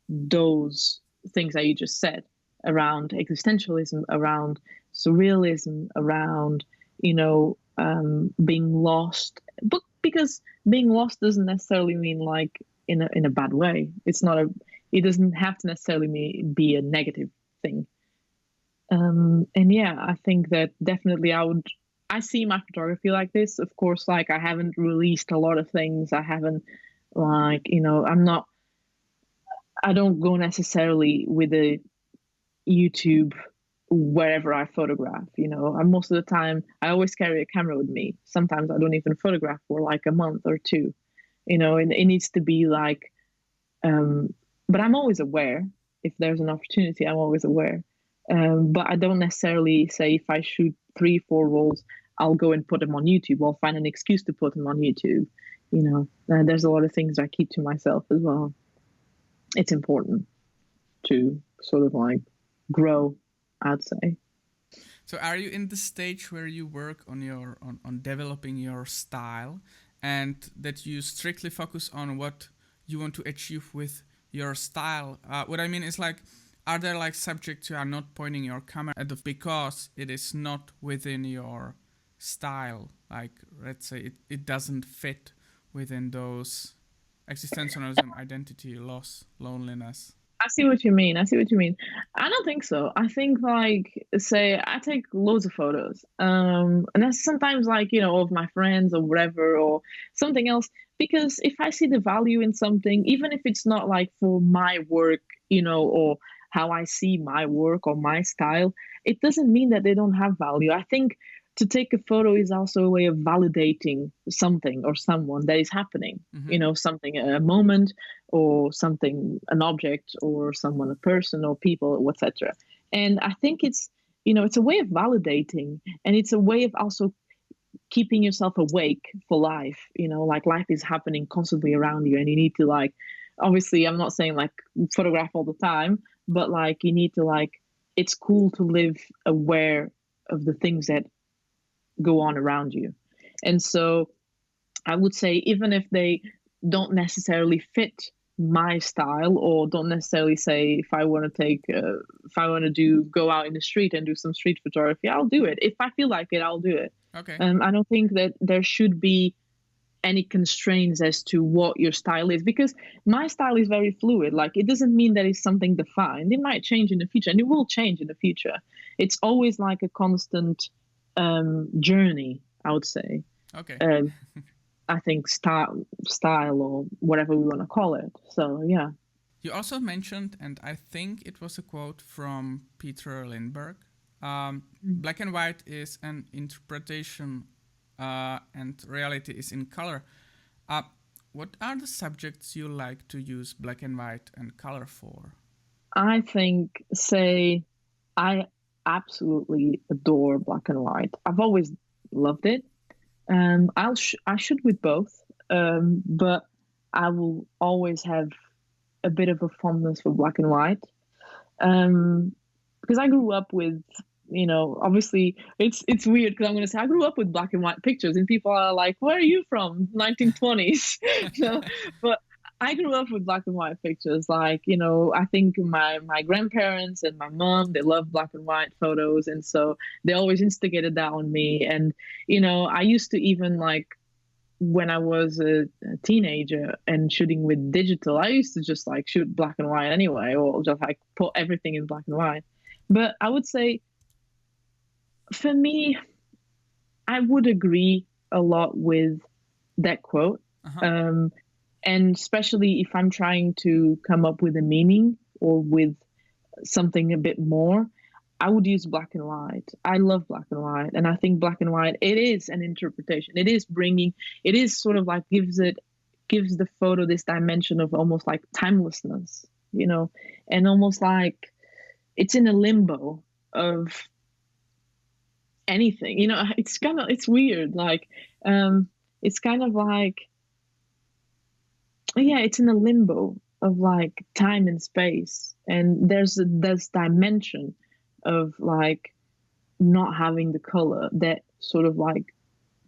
Speaker 1: those things that you just said, around existentialism, around surrealism, around, being lost. But because being lost doesn't necessarily mean like in a bad way. It doesn't have to necessarily be a negative thing. And yeah, I think that definitely I see my photography like this. Of course, like I haven't released a lot of things. I haven't like, I don't go necessarily with a YouTube wherever I photograph. Most of the time I always carry a camera with me. Sometimes I don't even photograph for like a month or two. And it needs to be like, but I'm always aware. If there's an opportunity, I'm always aware. But I don't necessarily say if I shoot 3-4 rolls, I'll go and put them on YouTube. I'll find an excuse to put them on YouTube. There's a lot of things I keep to myself as well. It's important to sort of like grow, I'd say.
Speaker 2: So are you in the stage where you work on your on developing your style, and that you strictly focus on what you want to achieve with your style? What I mean is like, are there like subjects you are not pointing your camera at because it is not within your style? Like, let's say it doesn't fit within those existentialism, identity, loss, loneliness.
Speaker 1: I see what you mean. I don't think so. I think like, say I take loads of photos. And that's sometimes like, of my friends or whatever or something else. Because if I see the value in something, even if it's not like for my work, or how I see my work or my style, it doesn't mean that they don't have value. I think to take a photo is also a way of validating something or someone that is happening, something, a moment or something, an object or someone, a person or people, etc. And I think it's it's a way of validating, and it's a way of also keeping yourself awake for life. Like life is happening constantly around you, and you need to like, obviously, I'm not saying like photograph all the time, but like you need to like, it's cool to live aware of the things that go on around you. And so I would say, even if they don't necessarily fit my style, or don't necessarily say, if I want to go out in the street and do some street photography, I'll do it. If I feel like it, I'll do it.
Speaker 2: Okay.
Speaker 1: I don't think that there should be any constraints as to what your style is, because my style is very fluid. Like, it doesn't mean that it's something defined. It might change in the future, and it will change in the future. It's always like a constant journey, I would say.
Speaker 2: Okay.
Speaker 1: I think style or whatever we want to call it. So yeah.
Speaker 2: You also mentioned, and I think it was a quote from Peter Lindbergh, black and white is an interpretation and reality is in color. What are the subjects you like to use black and white and color for?
Speaker 1: I think, I absolutely adore black and white. I've always loved it. I should with both, but I will always have a bit of a fondness for black and white, because I grew up with, obviously it's weird because I'm going to say I grew up with black and white pictures, and people are like, "Where are you from? 1920s?" But I grew up with black and white pictures. Like, I think my grandparents and my mom, they love black and white photos. And so they always instigated that on me. And, I used to even like, when I was a teenager and shooting with digital, I used to just like shoot black and white anyway, or just like put everything in black and white. But I would say, for me, I would agree a lot with that quote.
Speaker 2: Uh-huh.
Speaker 1: And especially if I'm trying to come up with a meaning or with something a bit more, I would use black and white. I love black and white. And I think black and white, it is an interpretation. It is sort of like gives the photo this dimension of almost like timelessness, and almost like it's in a limbo of anything. It's weird. Like, it's kind of like, yeah, it's in a limbo of like time and space, and there's this dimension of like not having the color that sort of like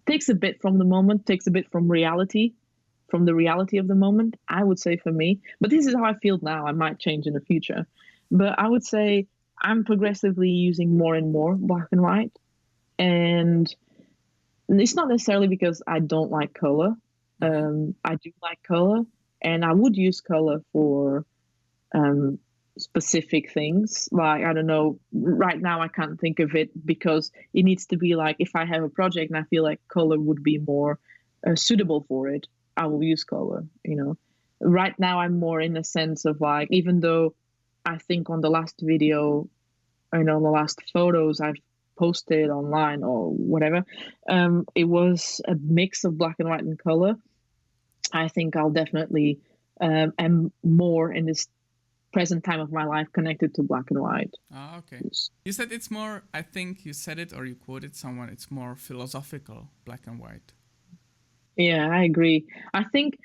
Speaker 1: takes a bit from the moment, takes a bit from the reality of the moment, I would say, for me. But this is how I feel now. I might change in the future, but I would say I'm progressively using more and more black and white. And it's not necessarily because I don't like color. I do like color, and I would use color for specific things. Like, I don't know, right now I can't think of it, because it needs to be like, if I have a project and I feel like color would be more suitable for it, I will use color. Right now I'm more in a sense of like, even though I think on the last video, the last photos I've posted online or whatever, it was a mix of black and white and color. I think I'll definitely am more in this present time of my life connected to black and white.
Speaker 2: Ah, okay. You said it's more, I think you said it or you quoted someone, it's more philosophical, black and white.
Speaker 1: Yeah, I agree. I think,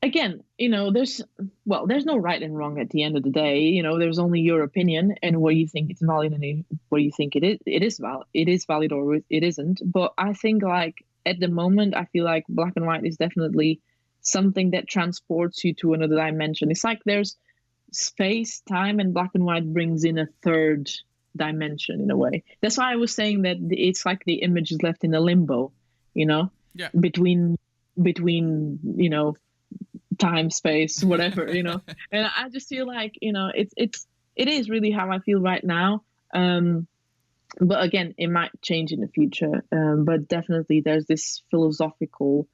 Speaker 1: again, there's no right and wrong at the end of the day. There's only your opinion and what you think it's valid, and what you think it is valid or it isn't. But I think, like, at the moment, I feel like black and white is definitely something that transports you to another dimension. It's like there's space, time, and black and white brings in a third dimension in a way. That's why I was saying that it's like the image is left in a limbo,
Speaker 2: Yeah.
Speaker 1: between time, space, whatever, and I just feel like, it is really how I feel right now. But again, it might change in the future. But definitely there's this philosophical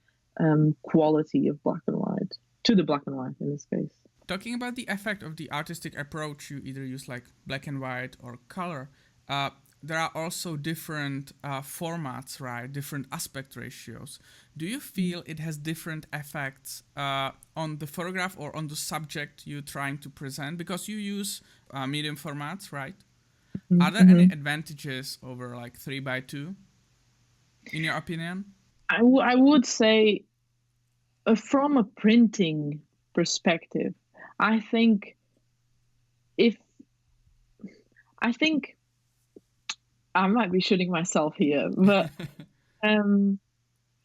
Speaker 1: quality of black and white, to the black and white in this case.
Speaker 2: Talking about the effect of the artistic approach, you either use like black and white or color. There are also different formats, right? Different aspect ratios. Do you feel it has different effects on the photograph or on the subject you're trying to present? Because you use medium formats, right? Are there any
Speaker 1: Mm-hmm.
Speaker 2: advantages over like 3x2, in your opinion?
Speaker 1: I would say, from a printing perspective, I think if I think I might be shooting myself here, but um,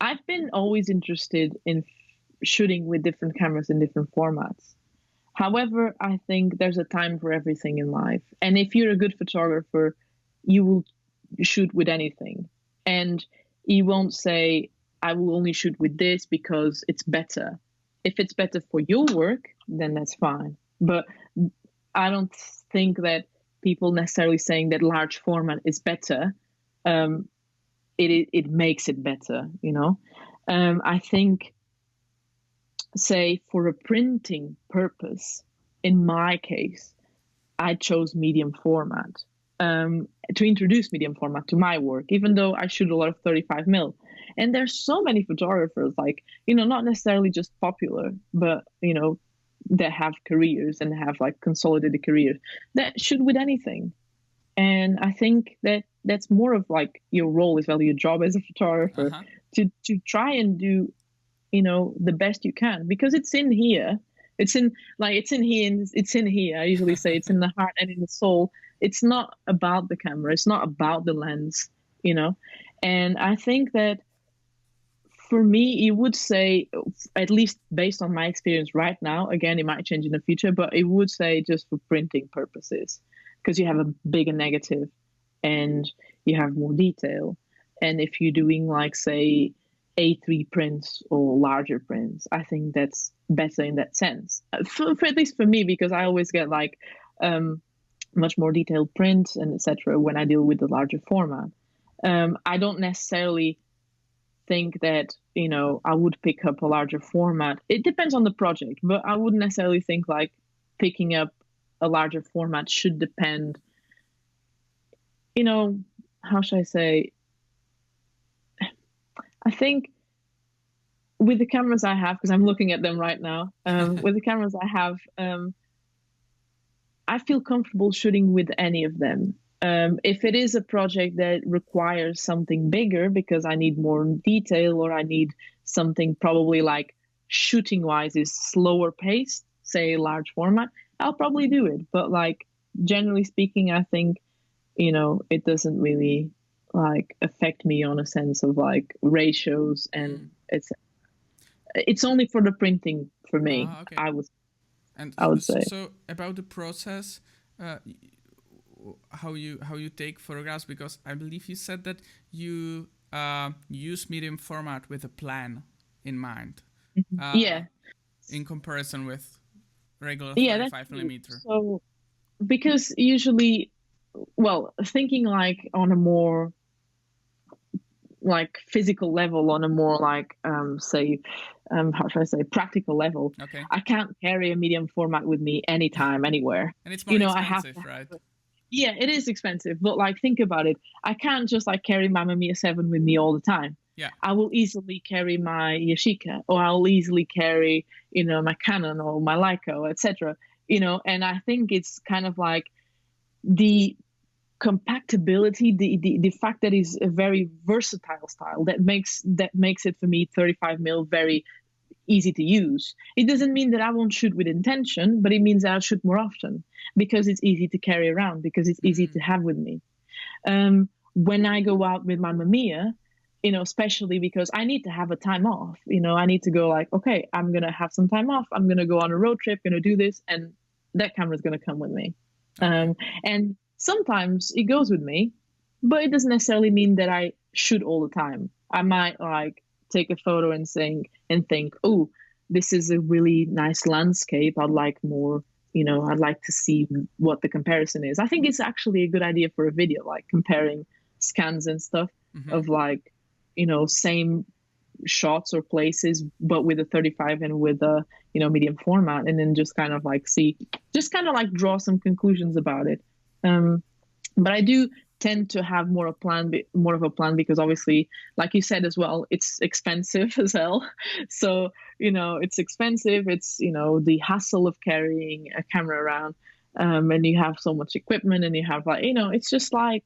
Speaker 1: I've been always interested in shooting with different cameras in different formats. However, I think there's a time for everything in life. And if you're a good photographer, you will shoot with anything. And you won't say, I will only shoot with this because it's better. If it's better for your work, then that's fine. But I don't think that people necessarily saying that large format is better, um, it makes it better, you know? I think, say, for a printing purpose, in my case, I chose medium format to introduce medium format to my work, even though I shoot a lot of 35 mil. And there's so many photographers, like, not necessarily just popular, but, that have careers and have like consolidated careers that shoot with anything. And I think that that's more of like your role as well, your job as a photographer,
Speaker 2: Uh-huh.
Speaker 1: to try and do the best you can, because it's in here, it's in here. I usually say it's in the heart and in the soul. It's not about the camera, it's not about the lens, and I think that for me, you would say, at least based on my experience right now, again, it might change in the future, but it would say just for printing purposes, because you have a bigger negative and you have more detail. And if you're doing, like, say, A3 prints or larger prints, I think that's better in that sense. For at least for me, because I always get like much more detailed prints and etc. when I deal with the larger format. I don't necessarily think that I would pick up a larger format. It depends on the project, but I wouldn't necessarily think like picking up a larger format should depend. How should I say? I think with the cameras I have, because I'm looking at them right now, with the cameras I have, I feel comfortable shooting with any of them. If it is a project that requires something bigger because I need more detail, or I need something probably like shooting wise is slower paced, say large format, I'll probably do it. But like generally speaking, I think, it doesn't really like affect me on a sense of like ratios, and it's only for the printing for me.
Speaker 2: Okay. And
Speaker 1: I would say.
Speaker 2: so about the process, how you take photographs, because I believe you said that you use medium format with a plan in mind.
Speaker 1: Yeah.
Speaker 2: In comparison with regular
Speaker 1: Yeah,
Speaker 2: 35 millimeter.
Speaker 1: So because usually, well, thinking like on a more like physical level, on a more like say how should I say, practical level,
Speaker 2: Okay.
Speaker 1: I can't carry a medium format with me anytime, anywhere.
Speaker 2: And it's more expensive,
Speaker 1: I have to,
Speaker 2: right?
Speaker 1: Yeah, it is expensive, but like think about it. I can't just like carry my Mamiya 7 with me all the time.
Speaker 2: Yeah.
Speaker 1: I will easily carry my Yashica, or I'll easily carry, my Canon or my Leica, etc. And I think it's kind of like the compactability, the fact that it's a very versatile style that makes it for me 35 mil very easy to use. It doesn't mean that I won't shoot with intention, but it means I'll shoot more often because it's easy to carry around, because it's easy to have with me. When I go out with my Mamiya, especially because I need to have a time off, I need to go like, okay, I'm going to have some time off. I'm going to go on a road trip, going to do this. And that camera is going to come with me. Okay. And sometimes it goes with me, but it doesn't necessarily mean that I shoot all the time. I might like take a photo and think, oh, this is a really nice landscape. I'd like more, I'd like to see what the comparison is. I think it's actually a good idea for a video, like comparing scans and stuff of like, same shots or places, but with a 35 and with a, medium format, and then just kind of like draw some conclusions about it. But I do tend to have more of a plan, because obviously, like you said as well, it's expensive as hell. So, it's expensive. It's, the hassle of carrying a camera around. and you have so much equipment, and you have like, it's just like,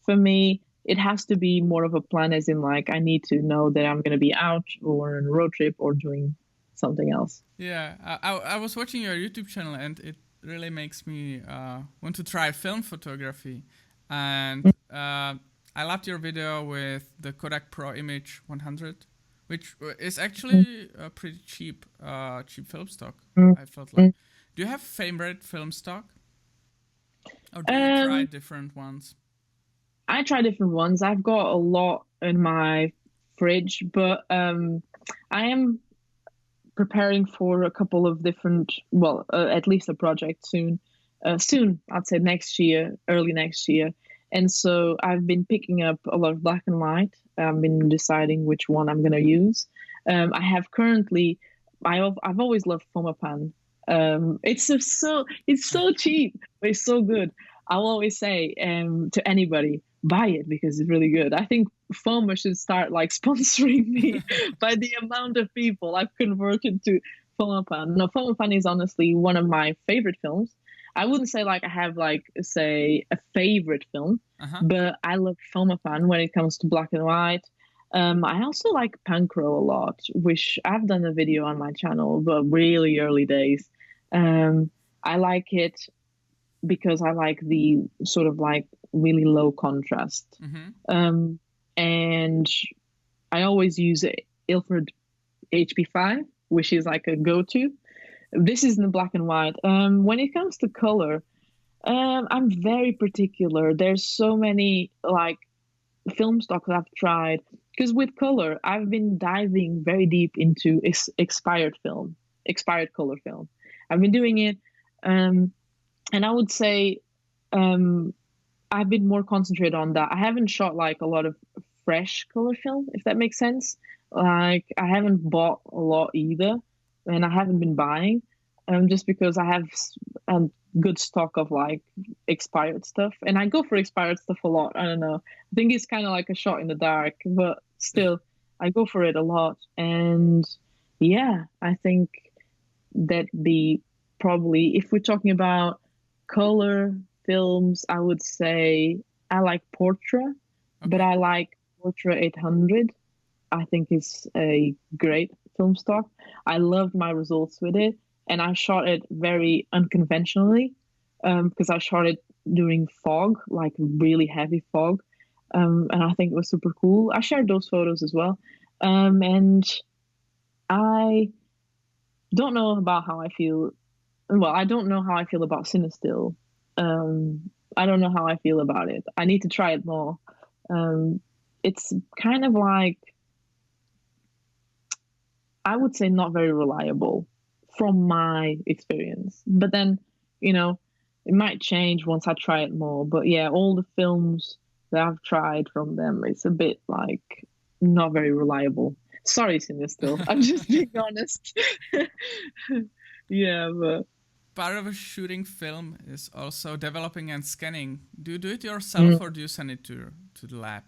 Speaker 1: for me, it has to be more of a plan, as in like I need to know that I'm going to be out or on a road trip or doing something else.
Speaker 2: Yeah, I was watching your YouTube channel and it really makes me want to try film photography. And I loved your video with the Kodak Pro Image 100, which is actually a pretty cheap film stock. I felt like. Do you have favorite film stock, or do you try
Speaker 1: Um,
Speaker 2: different ones?
Speaker 1: I try different ones. I've got a lot in my fridge, but I am preparing for a couple of different, well, at least a project soon. Soon, I'd say next year, early next year. And so I've been picking up a lot of black and white. I've been deciding which one I'm going to use. I have currently, I've always loved Fomapan. It's so cheap, but it's so good. I'll always say to anybody, buy it because it's really good. I think Foma should start like sponsoring me by the amount of people I've converted to Fomapan. No, Fomapan is honestly one of my favorite films. I wouldn't say like I have like say a favorite film, but I love Fomapan when it comes to black and white. I also like Pancro a lot, which I've done a video on my channel, but really early days. I like it because I like the sort of like really low contrast. And I always use Ilford HP5, which is like a go-to. This is in the black and white. When it comes to color, I'm very particular. There's so many like film stocks I've tried, because with color, I've been diving very deep into expired color film. I've been doing it, and I would say I've been more concentrated on that. I haven't shot like a lot of fresh color film, if that makes sense. Like I haven't bought a lot either, and I haven't been buying, just because I have a good stock of like expired stuff, and I go for expired stuff a lot. I don't know. I think it's kind of like a shot in the dark, but still, I go for it a lot. And yeah, I think that the probably, if we're talking about color films, I would say I like Portra, but I like Portra 800. I think it's a great film stock. I loved my results with it, and I shot it very unconventionally, because I shot it during fog, like really heavy fog, and I think it was super cool. I shared those photos as well, and I don't know about how I feel. Well, I don't know how I feel about Cinestill. I don't know how I feel about it. I need to try it more. It's kind of like, I would say, not very reliable from my experience. But then, it might change once I try it more. But yeah, all the films that I've tried from them, it's a bit like not very reliable. Sorry, Cinestill. I'm just being honest. Yeah, but
Speaker 2: part of a shooting film is also developing and scanning. Do you do it yourself or do you send it to the lab?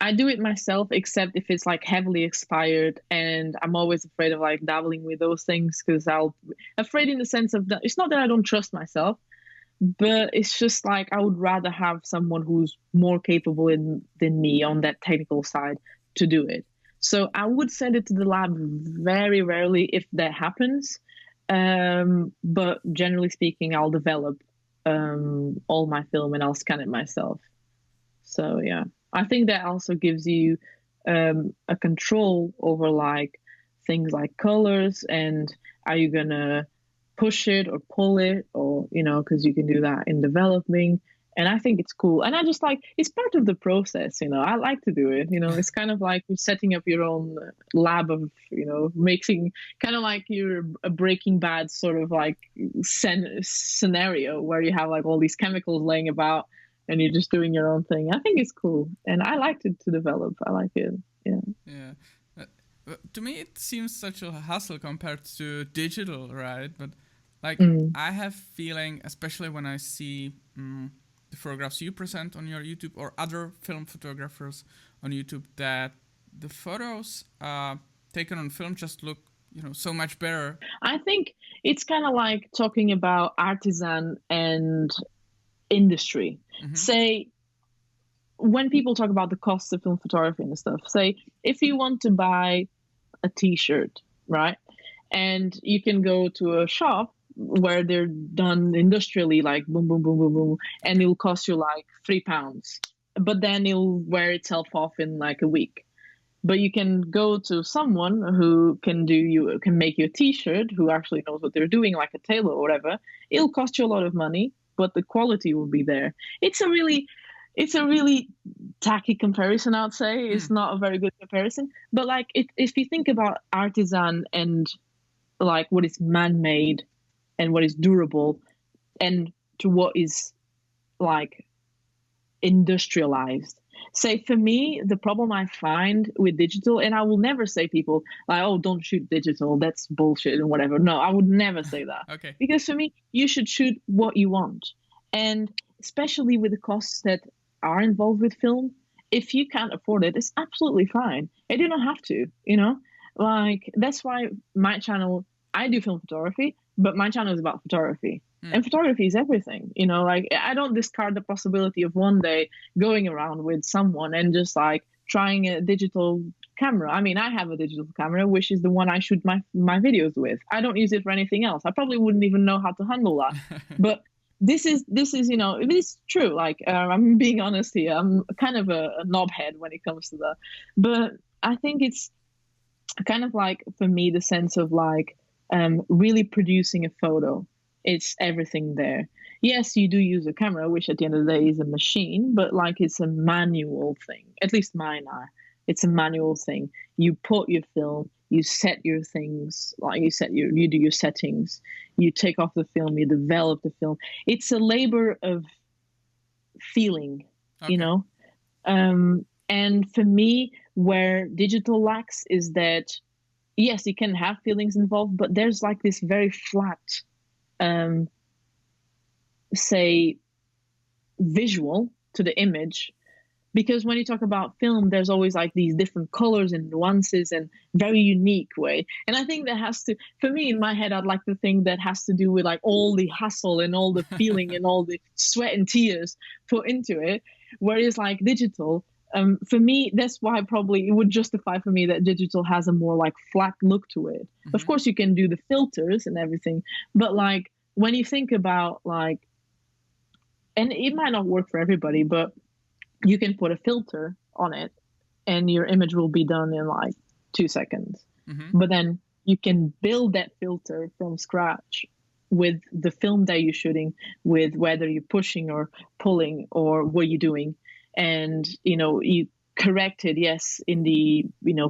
Speaker 1: I do it myself, except if it's like heavily expired, and I'm always afraid of like dabbling with those things, because afraid in the sense of that it's not that I don't trust myself, but it's just like I would rather have someone who's more capable than me on that technical side to do it. So I would send it to the lab very rarely if that happens. But generally speaking, I'll develop all my film and I'll scan it myself. So yeah, I think that also gives you a control over like things like colors, and are you gonna push it or pull it, or because you can do that in developing. And I think it's cool, and I just like, it's part of the process. I like to do it. It's kind of like you're setting up your own lab of mixing, kind of like you're a Breaking Bad sort of like scenario where you have like all these chemicals laying about and you're just doing your own thing. I think it's cool, and I like to develop. I like it. Yeah.
Speaker 2: Yeah. To me, it seems such a hassle compared to digital, right? But like, I have feeling, especially when I see the photographs you present on your YouTube or other film photographers on YouTube, that the photos taken on film just look so much better.
Speaker 1: I think it's kind of like talking about artisan and industry. Say, when people talk about the costs of film photography and stuff, say if you want to buy a t-shirt, right? And you can go to a shop where they're done industrially, like boom, boom, boom, boom, boom, and it'll cost you like £3. But then it'll wear itself off in like a week. But you can go to someone who can make you a t-shirt, who actually knows what they're doing, like a tailor or whatever. It'll cost you a lot of money, but the quality will be there. It's a really tacky comparison, I'd say. It's not a very good comparison. But like if you think about artisan and like what is man-made and what is durable and to what is like industrialized. Say, for me, the problem I find with digital, and I will never say people like, oh, don't shoot digital, that's bullshit and whatever. No, I would never say that.
Speaker 2: Okay.
Speaker 1: Because for me, you should shoot what you want. And especially with the costs that are involved with film, if you can't afford it, it's absolutely fine. And you don't have to, Like, that's why my channel, I do film photography, but my channel is about photography. And photography is everything, like I don't discard the possibility of one day going around with someone and just like trying a digital camera. I mean, I have a digital camera, which is the one I shoot my videos with. I don't use it for anything else. I probably wouldn't even know how to handle that. But this is, it is true. Like, I'm being honest here. I'm kind of a knobhead when it comes to that. But I think it's kind of like, for me, the sense of like really producing a photo. It's everything there. Yes, you do use a camera, which at the end of the day is a machine, but like it's a manual thing. At least mine are. It's a manual thing. You put your film, you set your things, like you do your settings, you take off the film, you develop the film. It's a labor of feeling,
Speaker 2: Okay.
Speaker 1: And for me, where digital lacks is that, yes, you can have feelings involved, but there's like this very flat say visual to the image, because when you talk about film, there's always like these different colors and nuances and very unique way. And I think that has to, for me, in my head, I'd like to think that has to do with like all the hustle and all the feeling and all the sweat and tears put into it, whereas like digital, for me, that's why probably it would justify for me that digital has a more like flat look to it. Of course, you can do the filters and everything, but like when you think about like, and it might not work for everybody, but you can put a filter on it and your image will be done in like 2 seconds. But then you can build that filter from scratch with the film that you're shooting, with whether you're pushing or pulling or what you're doing. And, you correct it, yes, in the,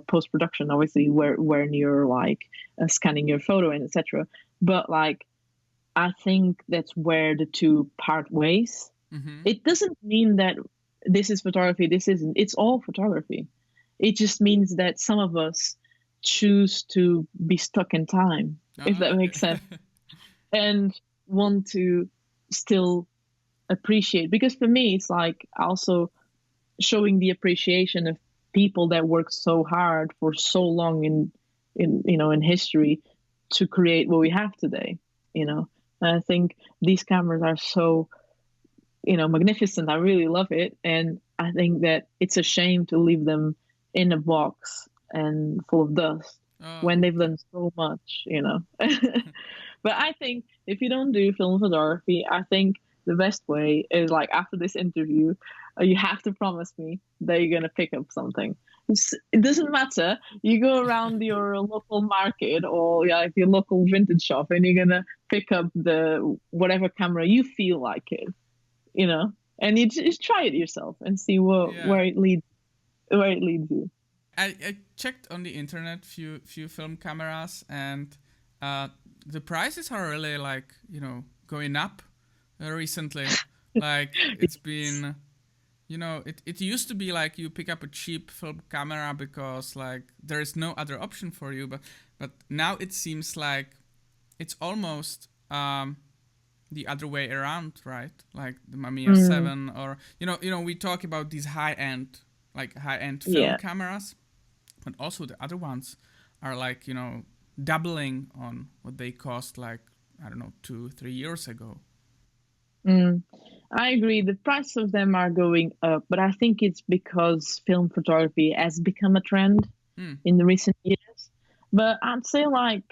Speaker 1: post-production, obviously, when you're like scanning your photo and etc. But like, I think that's where the two part ways. It doesn't mean that this is photography, this isn't. It's all photography. It just means that some of us choose to be stuck in time, if that makes sense, and want to still appreciate. Because for me, it's like also showing the appreciation of people that work so hard for so long in history to create what we have today. And I think these cameras are so, magnificent. I really love it. And I think that it's a shame to leave them in a box and full of dust when they've done so much. But I think if you don't do film photography, I think the best way is like after this interview, you have to promise me that you're going to pick up something. It doesn't matter. You go around your local market or like your local vintage shop and you're going to pick up the whatever camera you feel like it, and you just try it yourself and see where it leads you.
Speaker 2: I checked on the internet few film cameras, and the prices are really like going up recently. Like it's been, it used to be like you pick up a cheap film camera because like there is no other option for you, but now it seems like it's almost the other way around, right? Like the Mamiya 7, or we talk about these high-end film cameras, but also the other ones are like doubling on what they cost, like, I don't know, 2-3 years ago.
Speaker 1: I agree. The price of them are going up, but I think it's because film photography has become a trend in the recent years. But I'd say like,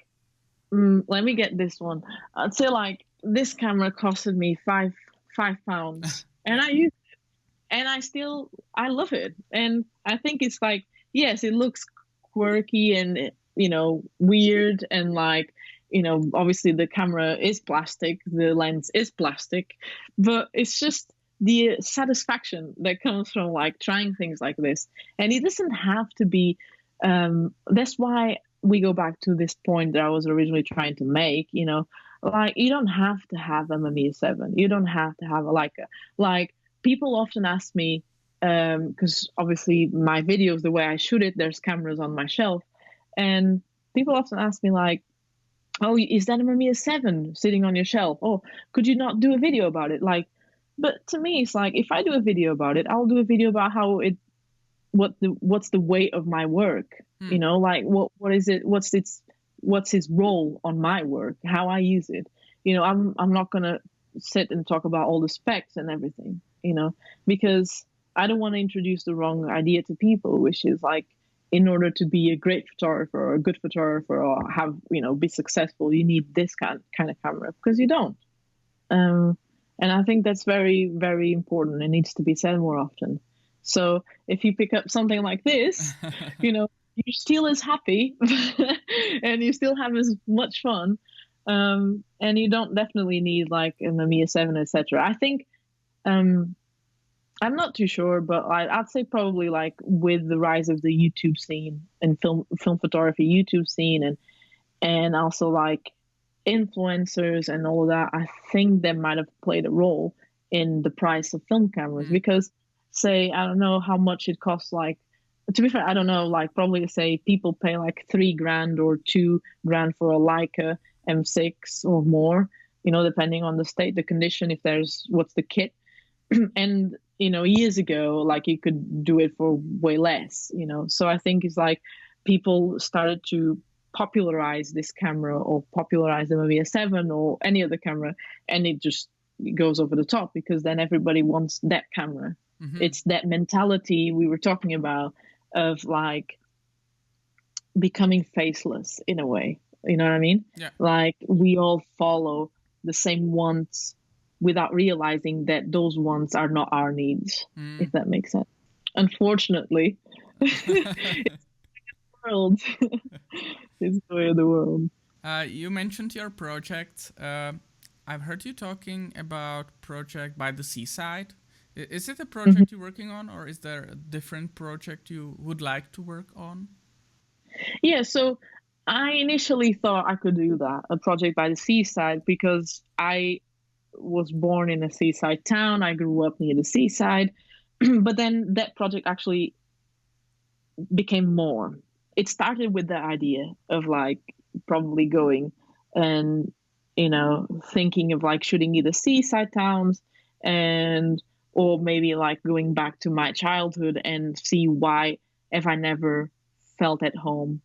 Speaker 1: let me get this one. I'd say like this camera costed me £5, and I use it, and I love it, and I think it's like, yes, it looks quirky and weird, and like, obviously the camera is plastic, the lens is plastic, but it's just the satisfaction that comes from like trying things like this. And it doesn't have to be, that's why we go back to this point that I was originally trying to make, like you don't have to have a Mamiya 7. You don't have to have a Leica. Like people often ask me, because obviously my videos, the way I shoot it, there's cameras on my shelf, and people often ask me like, oh, is that a Mamiya 7 sitting on your shelf? Oh, could you not do a video about it? Like, but to me, it's like, if I do a video about it, I'll do a video about what's the weight of my work, like what is it? What's its role on my work? How I use it? I'm not gonna sit and talk about all the specs and everything, because I don't want to introduce the wrong idea to people, which is like, in order to be a great photographer or a good photographer or have, be successful, you need this kind of camera, because you don't. And I think that's very, very important. It needs to be said more often. So if you pick up something like this, you're still as happy and you still have as much fun. And you don't definitely need like a Mamiya 7, etc. I think, I'm not too sure, but I'd say probably like with the rise of the YouTube scene and film photography YouTube scene, and also like influencers and all of that, I think that might have played a role in the price of film cameras. Because say, I don't know how much it costs, like, to be fair, I don't know, like probably say people pay like $3,000 or $2,000 for a Leica M6 or more, depending on the state, the condition, if there's what's the kit. And years ago, like you could do it for way less, so I think it's like people started to popularize this camera or popularize the Mamiya 7 or any other camera, and it just goes over the top, because then everybody wants that camera. It's that mentality we were talking about of like becoming faceless in a way, you know what I mean?
Speaker 2: Yeah.
Speaker 1: Like we all follow the same wants without realizing that those ones are not our needs, if that makes sense. Unfortunately, it's the world. It's the way of the world.
Speaker 2: You mentioned your project. I've heard you talking about project by the seaside. Is it a project you're working on, or is there a different project you would like to work on?
Speaker 1: Yeah, so I initially thought I could do that, a project by the seaside, because I was born in a seaside town. I grew up near the seaside. But then that project actually became more. It started with the idea of like probably going and, thinking of like shooting either seaside towns or maybe like going back to my childhood and see why have I never felt at home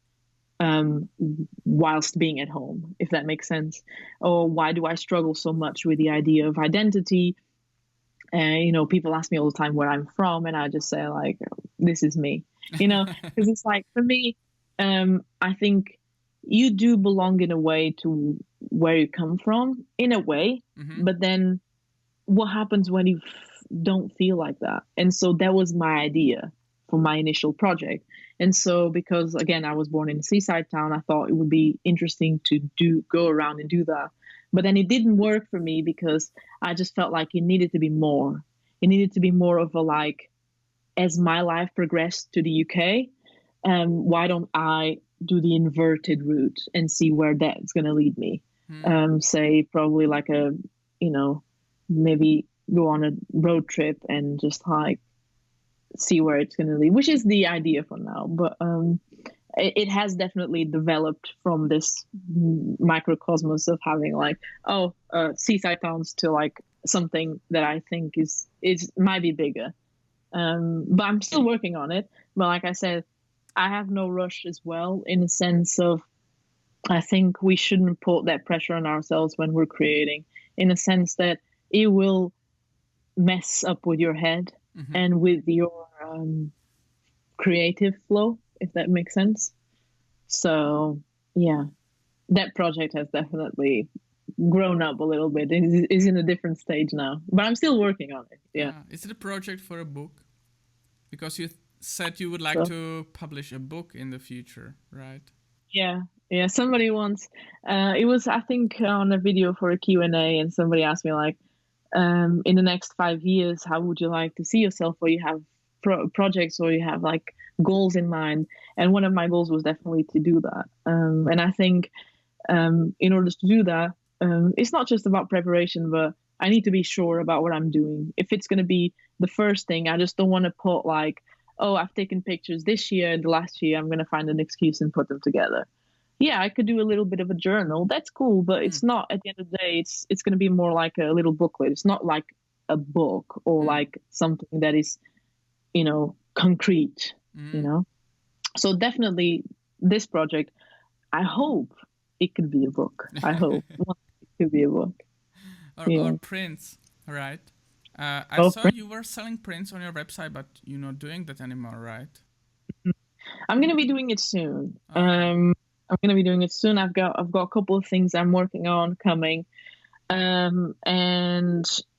Speaker 1: whilst being at home, if that makes sense. Or why do I struggle so much with the idea of identity? And, people ask me all the time where I'm from, and I just say like, this is me, because it's like, for me, I think you do belong in a way to where you come from, in a way, but then what happens when you don't feel like that? And so that was my idea for my initial project. And so, because again, I was born in a seaside town, I thought it would be interesting to go around and do that. But then it didn't work for me, because I just felt like it needed to be more. It needed to be more of a like, as my life progressed to the UK, why don't I do the inverted route and see where that's going to lead me? Say probably like maybe go on a road trip and just like see where it's going to lead, which is the idea for now. But it has definitely developed from this microcosmos of having like, seaside towns to like something that I think is might be bigger. But I'm still working on it. But like I said, I have no rush as well, in the sense of I think we shouldn't put that pressure on ourselves when we're creating, in a sense that it will mess up with your head and with your creative flow, if that makes sense. So, yeah, that project has definitely grown up a little bit. It is in a different stage now, but I'm still working on it. Yeah.
Speaker 2: Is it a project for a book? Because you said you would like
Speaker 1: So,
Speaker 2: to publish a book in the future, right?
Speaker 1: yeah. Yeah. Somebody once, it was, I think, on a video for a Q&A, and somebody asked me, like, in the next 5 years, how would you like to see yourself? Or you have projects, or you have like goals in mind? And one of my goals was definitely to do that. And I think in order to do that, it's not just about preparation, but I need to be sure about what I'm doing. If it's going to be the first thing, I just don't want to put like, oh, I've taken pictures this year and the last year, I'm going to find an excuse and put them together. Yeah, I could do a little bit of a journal. That's cool, but it's not, at the end of the day, it's going to be more like a little booklet. It's not like a book or like something that is, concrete, So definitely this project, I hope it could be a book. I hope it could be a book.
Speaker 2: Or prints, right? I saw you were selling prints on your website, but you're not doing that anymore, right?
Speaker 1: I'm gonna be doing it soon. I'm gonna be doing it soon. I've got a couple of things I'm working on coming, and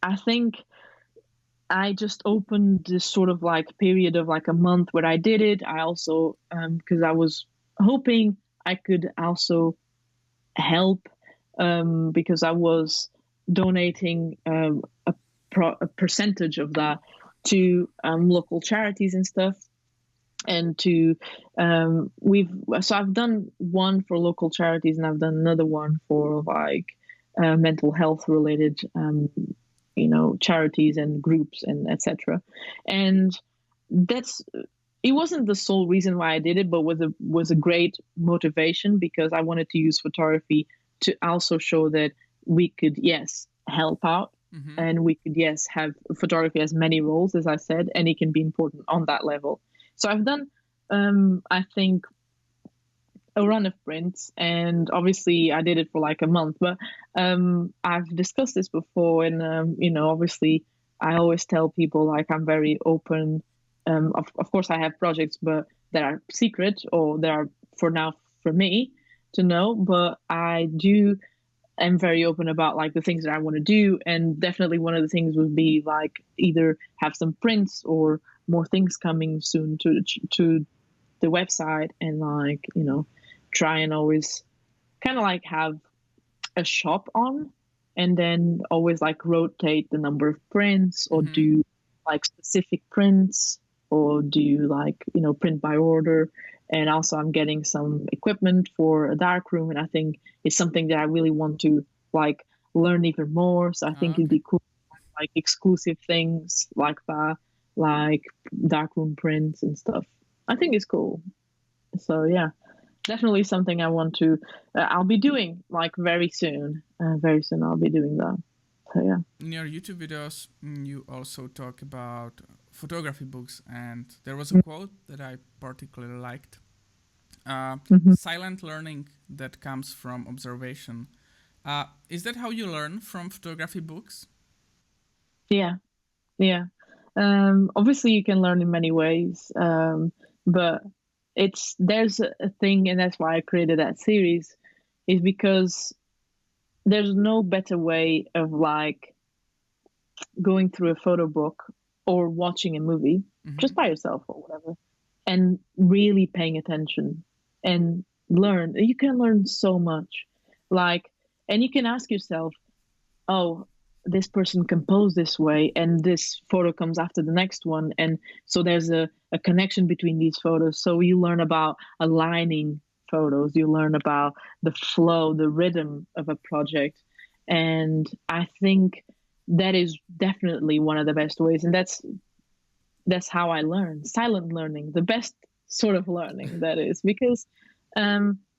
Speaker 1: I think I just opened this sort of like period of like a month where I did it. I also because I was hoping I could also help because I was donating a percentage of that to local charities and stuff. And to I've done one for local charities, and I've done another one for like mental health related charities and groups and etc. And it wasn't the sole reason why I did it, but was a great motivation, because I wanted to use photography to also show that we could, yes, help out, and we could, yes, have photography as many roles, as I said, and it can be important on that level. So I've done, I think, a run of prints, and obviously I did it for like a month, but I've discussed this before, and obviously I always tell people like I'm very open. Of course I have projects, but that are secret, or that are for now for me to know, but I'm very open about like the things that I want to do. And definitely one of the things would be like either have some prints or more things coming soon to the website, and like try and always kind of like have a shop on, and then always like rotate the number of prints, or do like specific prints, or do like print by order. And also I'm getting some equipment for a darkroom, and I think it's something that I really want to like learn even more. So I think it'd be cool, like exclusive things like that, like darkroom prints and stuff. I think it's cool. So yeah, definitely something I want to. I'll be doing like very soon. Very soon I'll be doing that. So yeah.
Speaker 2: In your YouTube videos, you also talk about photography books, and there was a quote that I particularly liked. Silent learning that comes from observation. Is that how you learn from photography books?
Speaker 1: Yeah. Obviously you can learn in many ways, but there's a thing, and that's why I created that series, is because there's no better way of like going through a photo book or watching a movie just by yourself or whatever, and really paying attention and learn. You can learn so much, like, and you can ask yourself, oh, this person composed this way, and this photo comes after the next one, and so there's a connection between these photos. So you learn about aligning photos, you learn about the flow, the rhythm of a project. And I think that is definitely one of the best ways, and that's how I learn. Silent learning, the best sort of learning, that is, because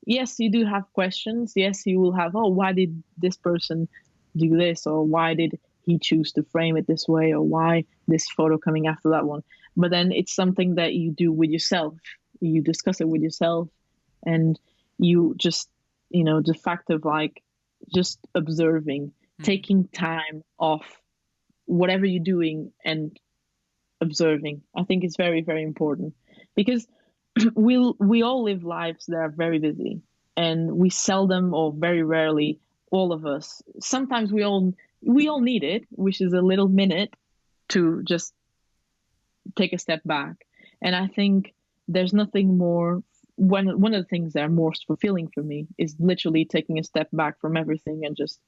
Speaker 1: yes, you do have questions. Yes, you will have, oh, why did this person do this, or why did he choose to frame it this way, or why this photo coming after that one. But then it's something that you do with yourself. You discuss it with yourself, and you just the fact of like just observing, taking time off whatever you're doing and observing. I think it's very, very important because we all live lives that are very busy, and we seldom or very rarely, all of us, sometimes we all need it, which is a little minute to just take a step back. And I think there's nothing more. One of the things that are most fulfilling for me is literally taking a step back from everything and just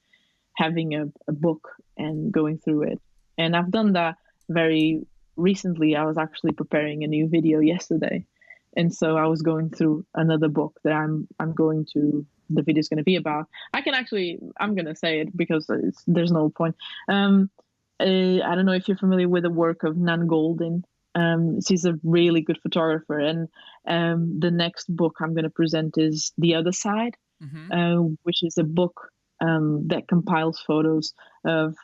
Speaker 1: having a book and going through it. And I've done that very recently. I was actually preparing a new video yesterday, and so I was going through another book that the video is going to be about. I'm going to say it because there's no point. I don't know if you're familiar with the work of Nan Goldin. She's a really good photographer, and the next book I'm going to present is The Other Side, which is a book that compiles photos of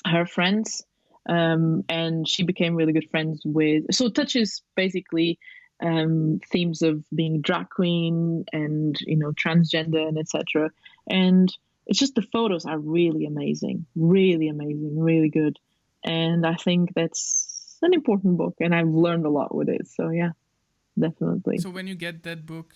Speaker 1: her friends, and she became really good friends with. So it touches basically themes of being drag queen and transgender and etc. And it's just the photos are really amazing, really good. And I think that's an important book, and I've learned a lot with it. So yeah, definitely.
Speaker 2: So when you get that book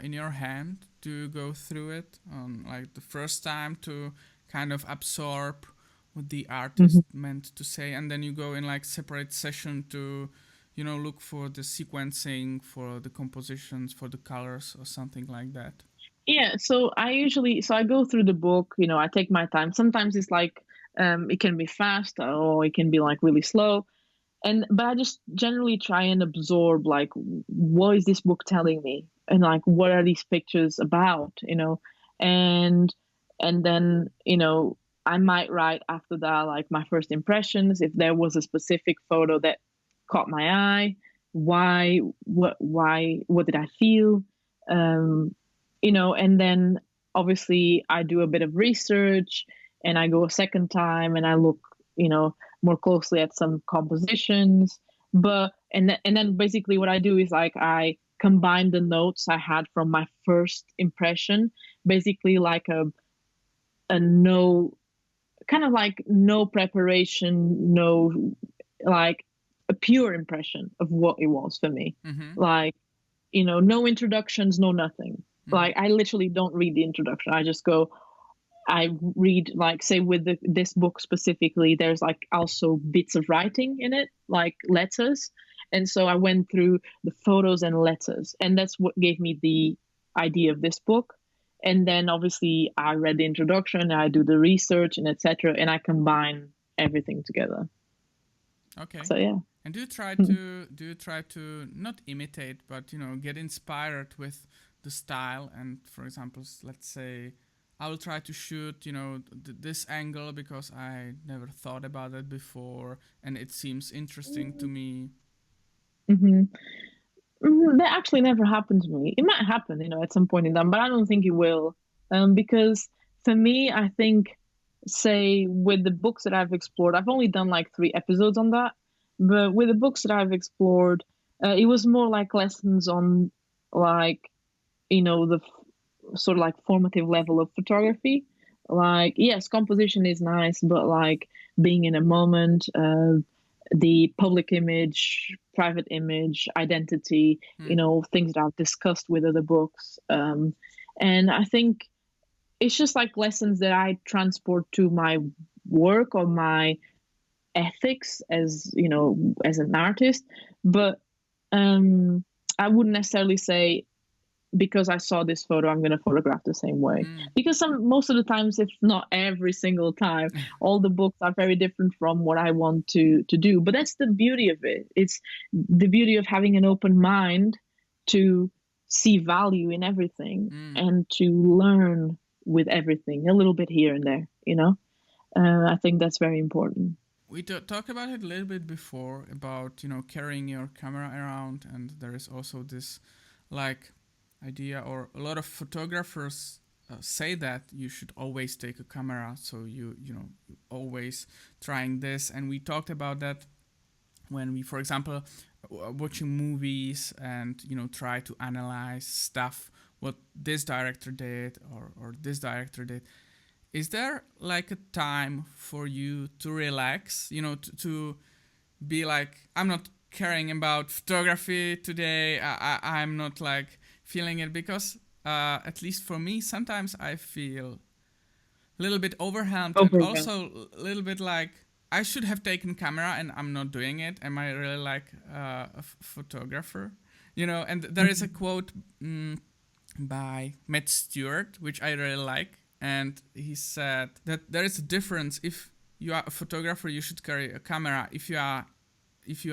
Speaker 2: in your hand, do you go through it on like the first time to kind of absorb what the artist meant to say, and then you go in like separate session to look for the sequencing, for the compositions, for the colors or something like that?
Speaker 1: Yeah, so I go through the book, I take my time. Sometimes it's like it can be fast or it can be like really slow. But I just generally try and absorb like what is this book telling me, and like what are these pictures about, and then I might write after that like my first impressions, if there was a specific photo that caught my eye, what did I feel, and then obviously I do a bit of research, and I go a second time and I look more closely at some compositions. And then basically what I do is like I combine the notes I had from my first impression, basically like a no kind of like no preparation, no, like a pure impression of what it was for me. Like no introductions, no nothing. Like I literally don't read the introduction. I just go, I read, like, say with this book specifically, there's like also bits of writing in it, like letters. And so I went through the photos and letters, and that's what gave me the idea of this book. And then obviously I read the introduction, I do the research and etc. And I combine everything together.
Speaker 2: Okay.
Speaker 1: So yeah.
Speaker 2: And do you try to not imitate, but get inspired with the style? And for example, let's say I will try to shoot, this angle because I never thought about it before, and it seems interesting to me.
Speaker 1: That actually never happened to me. It might happen, at some point in time, but I don't think it will. Because for me, I think, say, with the books that I've explored, I've only done like 3 episodes on that. But with the books that I've explored, it was more like lessons on, like, the sort of like formative level of photography. Like, yes, composition is nice, but like being in a moment, the public image, private image, identity, things that I've discussed with other books. And I think it's just like lessons that I transport to my work or my ethics as, as an artist. But I wouldn't necessarily say, because I saw this photo, I'm going to photograph the same way. Because most of the times, if not every single time, all the books are very different from what I want to do. But that's the beauty of it. It's the beauty of having an open mind to see value in everything and to learn with everything, a little bit here and there, I think that's very important.
Speaker 2: We talked about it a little bit before about, carrying your camera around, and there is also this like idea, or a lot of photographers say that you should always take a camera, so you always trying this. And we talked about that when we, for example, watching movies and try to analyze stuff, what this director did or this director did. Is there like a time for you to relax, to be like, I'm not caring about photography today, I'm not like feeling it, because at least for me, sometimes I feel a little bit overwhelmed and also a little bit like I should have taken camera and I'm not doing it. Am I really like a photographer? And there is a quote by Matt Stewart, which I really like. And he said that there is a difference. If you are a photographer, you should carry a camera. If you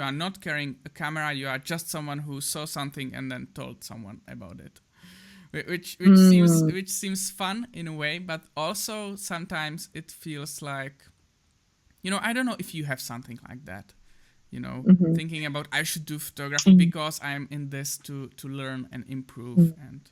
Speaker 2: are not carrying a camera, you are just someone who saw something and then told someone about it. Which seems fun in a way, but also sometimes it feels like, I don't know if you have something like that, thinking about I should do photography because I'm in this to learn and improve. And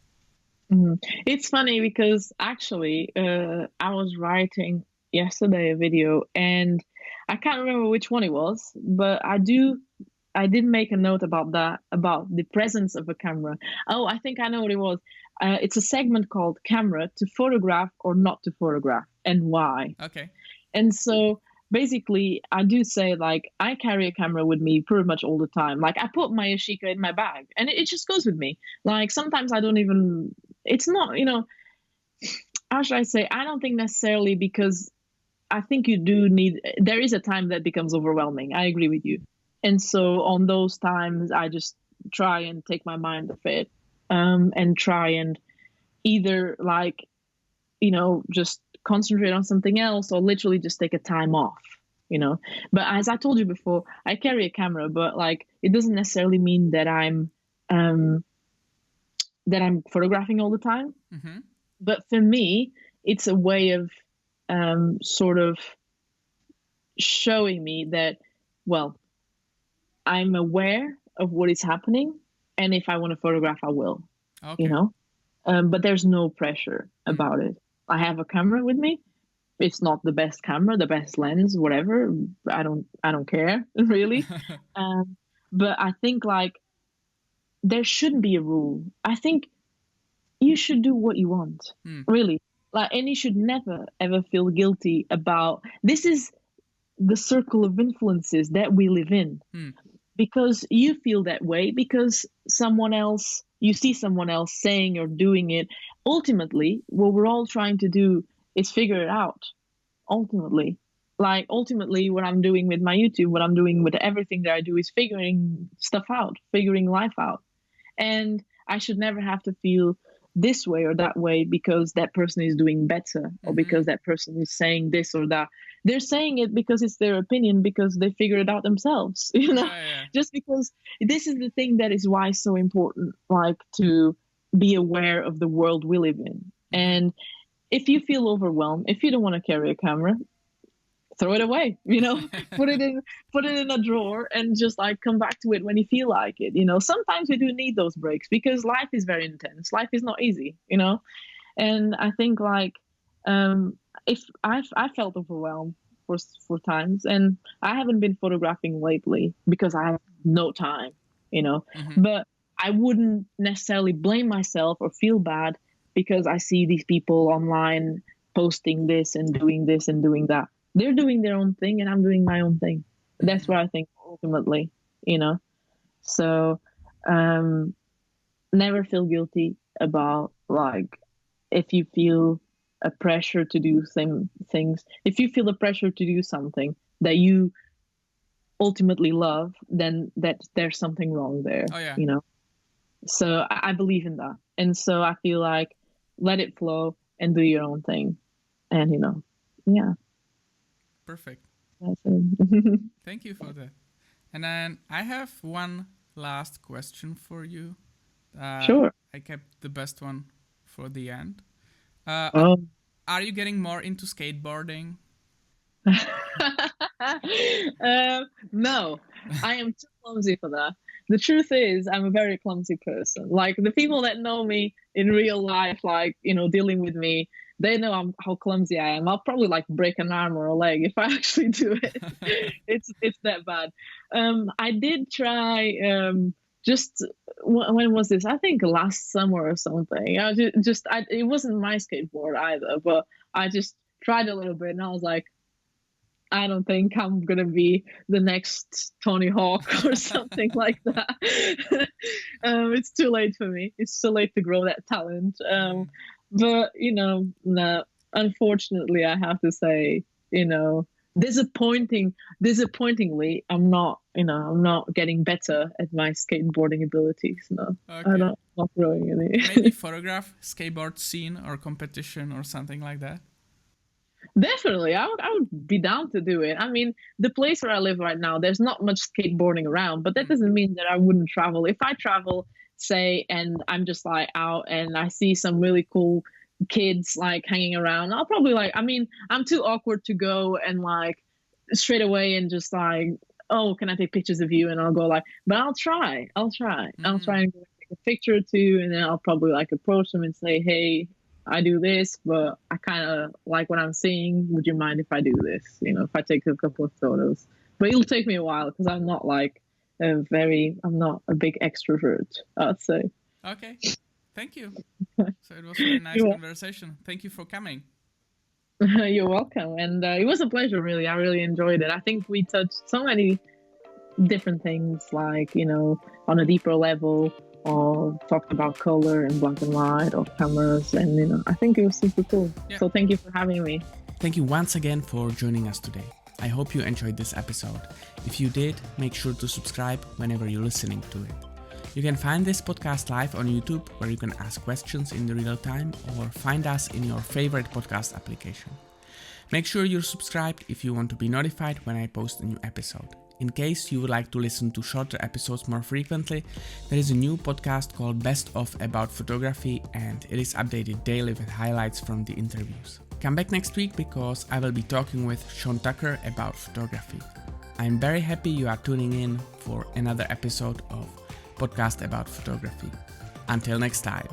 Speaker 1: it's funny because actually I was writing yesterday a video and I can't remember which one it was, but I did make a note about that, about the presence of a camera. Oh, I think I know what it was. It's a segment called Camera, to photograph or not to photograph, and why.
Speaker 2: Okay.
Speaker 1: And so basically, I do say, like, I carry a camera with me pretty much all the time. Like, I put my Yashica in my bag, and it just goes with me. Like, sometimes I don't even, it's not, how should I say? I don't think necessarily, because I think you do need, there is a time that becomes overwhelming. I agree with you. And so on those times, I just try and take my mind off it, and try and either just concentrate on something else or literally just take a time off, But as I told you before, I carry a camera, but like it doesn't necessarily mean that I'm photographing all the time.
Speaker 2: Mm-hmm.
Speaker 1: But for me, it's a way of sort of showing me that, well, I'm aware of what is happening, and if I want to photograph, I will.
Speaker 2: Okay.
Speaker 1: But there's no pressure about it. I have a camera with me. It's not the best camera, the best lens, whatever. I don't care really. But I think like there shouldn't be a rule. I think you should do what you want, really. Like, and you should never ever feel guilty about this. Is the circle of influences that we live in. Because you feel that way because you see someone else saying or doing it. Ultimately, what we're all trying to do is figure it out. Ultimately, what I'm doing with my YouTube, what I'm doing with everything that I do is figuring stuff out, figuring life out. And I should never have to feel this way or that way because that person is doing better or because that person is saying this or that. They're saying it because it's their opinion, because they figured it out themselves,
Speaker 2: Yeah.
Speaker 1: Just because this is the thing that is why it's so important, like to be aware of the world we live in. And if you feel overwhelmed, if you don't want to carry a camera, throw it away, put it in a drawer and just like come back to it when you feel like it. Sometimes we do need those breaks because life is very intense. Life is not easy, and I think like, if I felt overwhelmed for times, and I haven't been photographing lately because I have no time, but I wouldn't necessarily blame myself or feel bad because I see these people online posting this and doing that. They're doing their own thing and I'm doing my own thing. That's what I think ultimately, so never feel guilty about like, if you feel a pressure to do things, if you feel a pressure to do something that you ultimately love, then there's something wrong there.
Speaker 2: Oh, yeah.
Speaker 1: So I believe in that. And so I feel like let it flow and do your own thing. And, yeah.
Speaker 2: Perfect.
Speaker 1: That's it.
Speaker 2: Thank you for that. And then I have one last question for you.
Speaker 1: Sure.
Speaker 2: I kept the best one for the end. Are you getting more into skateboarding?
Speaker 1: No, I am too clumsy for that. The truth is, I'm a very clumsy person. Like the people that know me in real life, like, dealing with me, they know how clumsy I am. I'll probably like break an arm or a leg if I actually do it. It's that bad. I did try just when was this? I think last summer or something. It wasn't my skateboard either, but I just tried a little bit, and I was like, I don't think I'm gonna be the next Tony Hawk or something like that. It's too late for me. It's too late to grow that talent. But no, unfortunately, I have to say, disappointingly, I'm not getting better at my skateboarding abilities. No,
Speaker 2: Okay.
Speaker 1: I'm not growing any.
Speaker 2: Maybe photograph skateboard scene or competition or something like that.
Speaker 1: Definitely, I would be down to do it. I mean, the place where I live right now, there's not much skateboarding around, but that doesn't mean that I wouldn't travel. If I travel, say, and I'm just like out and I see some really cool kids like hanging around, I'll probably like, I mean, I'm too awkward to go and like straight away and just like, oh, can I take pictures of you? And I'll go like, but I'll try and take a picture or two, and then I'll probably like approach them and say, hey, I do this, but I kind of like what I'm seeing. Would you mind if I do this? If I take a couple of photos, but it'll take me a while because I'm not like I'm not a big extrovert, I'd say.
Speaker 2: Okay, thank you. So it was a very nice conversation. Thank you for coming.
Speaker 1: You're welcome, and it was a pleasure. Really, I really enjoyed it. I think we touched so many different things, like on a deeper level, or talked about color and black and white or cameras, and I think it was super cool. Yeah. So thank you for having me.
Speaker 2: Thank you once again for joining us today. I hope you enjoyed this episode. If you did, make sure to subscribe whenever you're listening to it. You can find this podcast live on YouTube, where you can ask questions in real time, or find us in your favorite podcast application. Make sure you're subscribed if you want to be notified when I post a new episode. In case you would like to listen to shorter episodes more frequently, there is a new podcast called Best of About Photography, and it is updated daily with highlights from the interviews. Come back next week because I will be talking with Sean Tucker about photography. I'm very happy you are tuning in for another episode of Podcast About Photography. Until next time.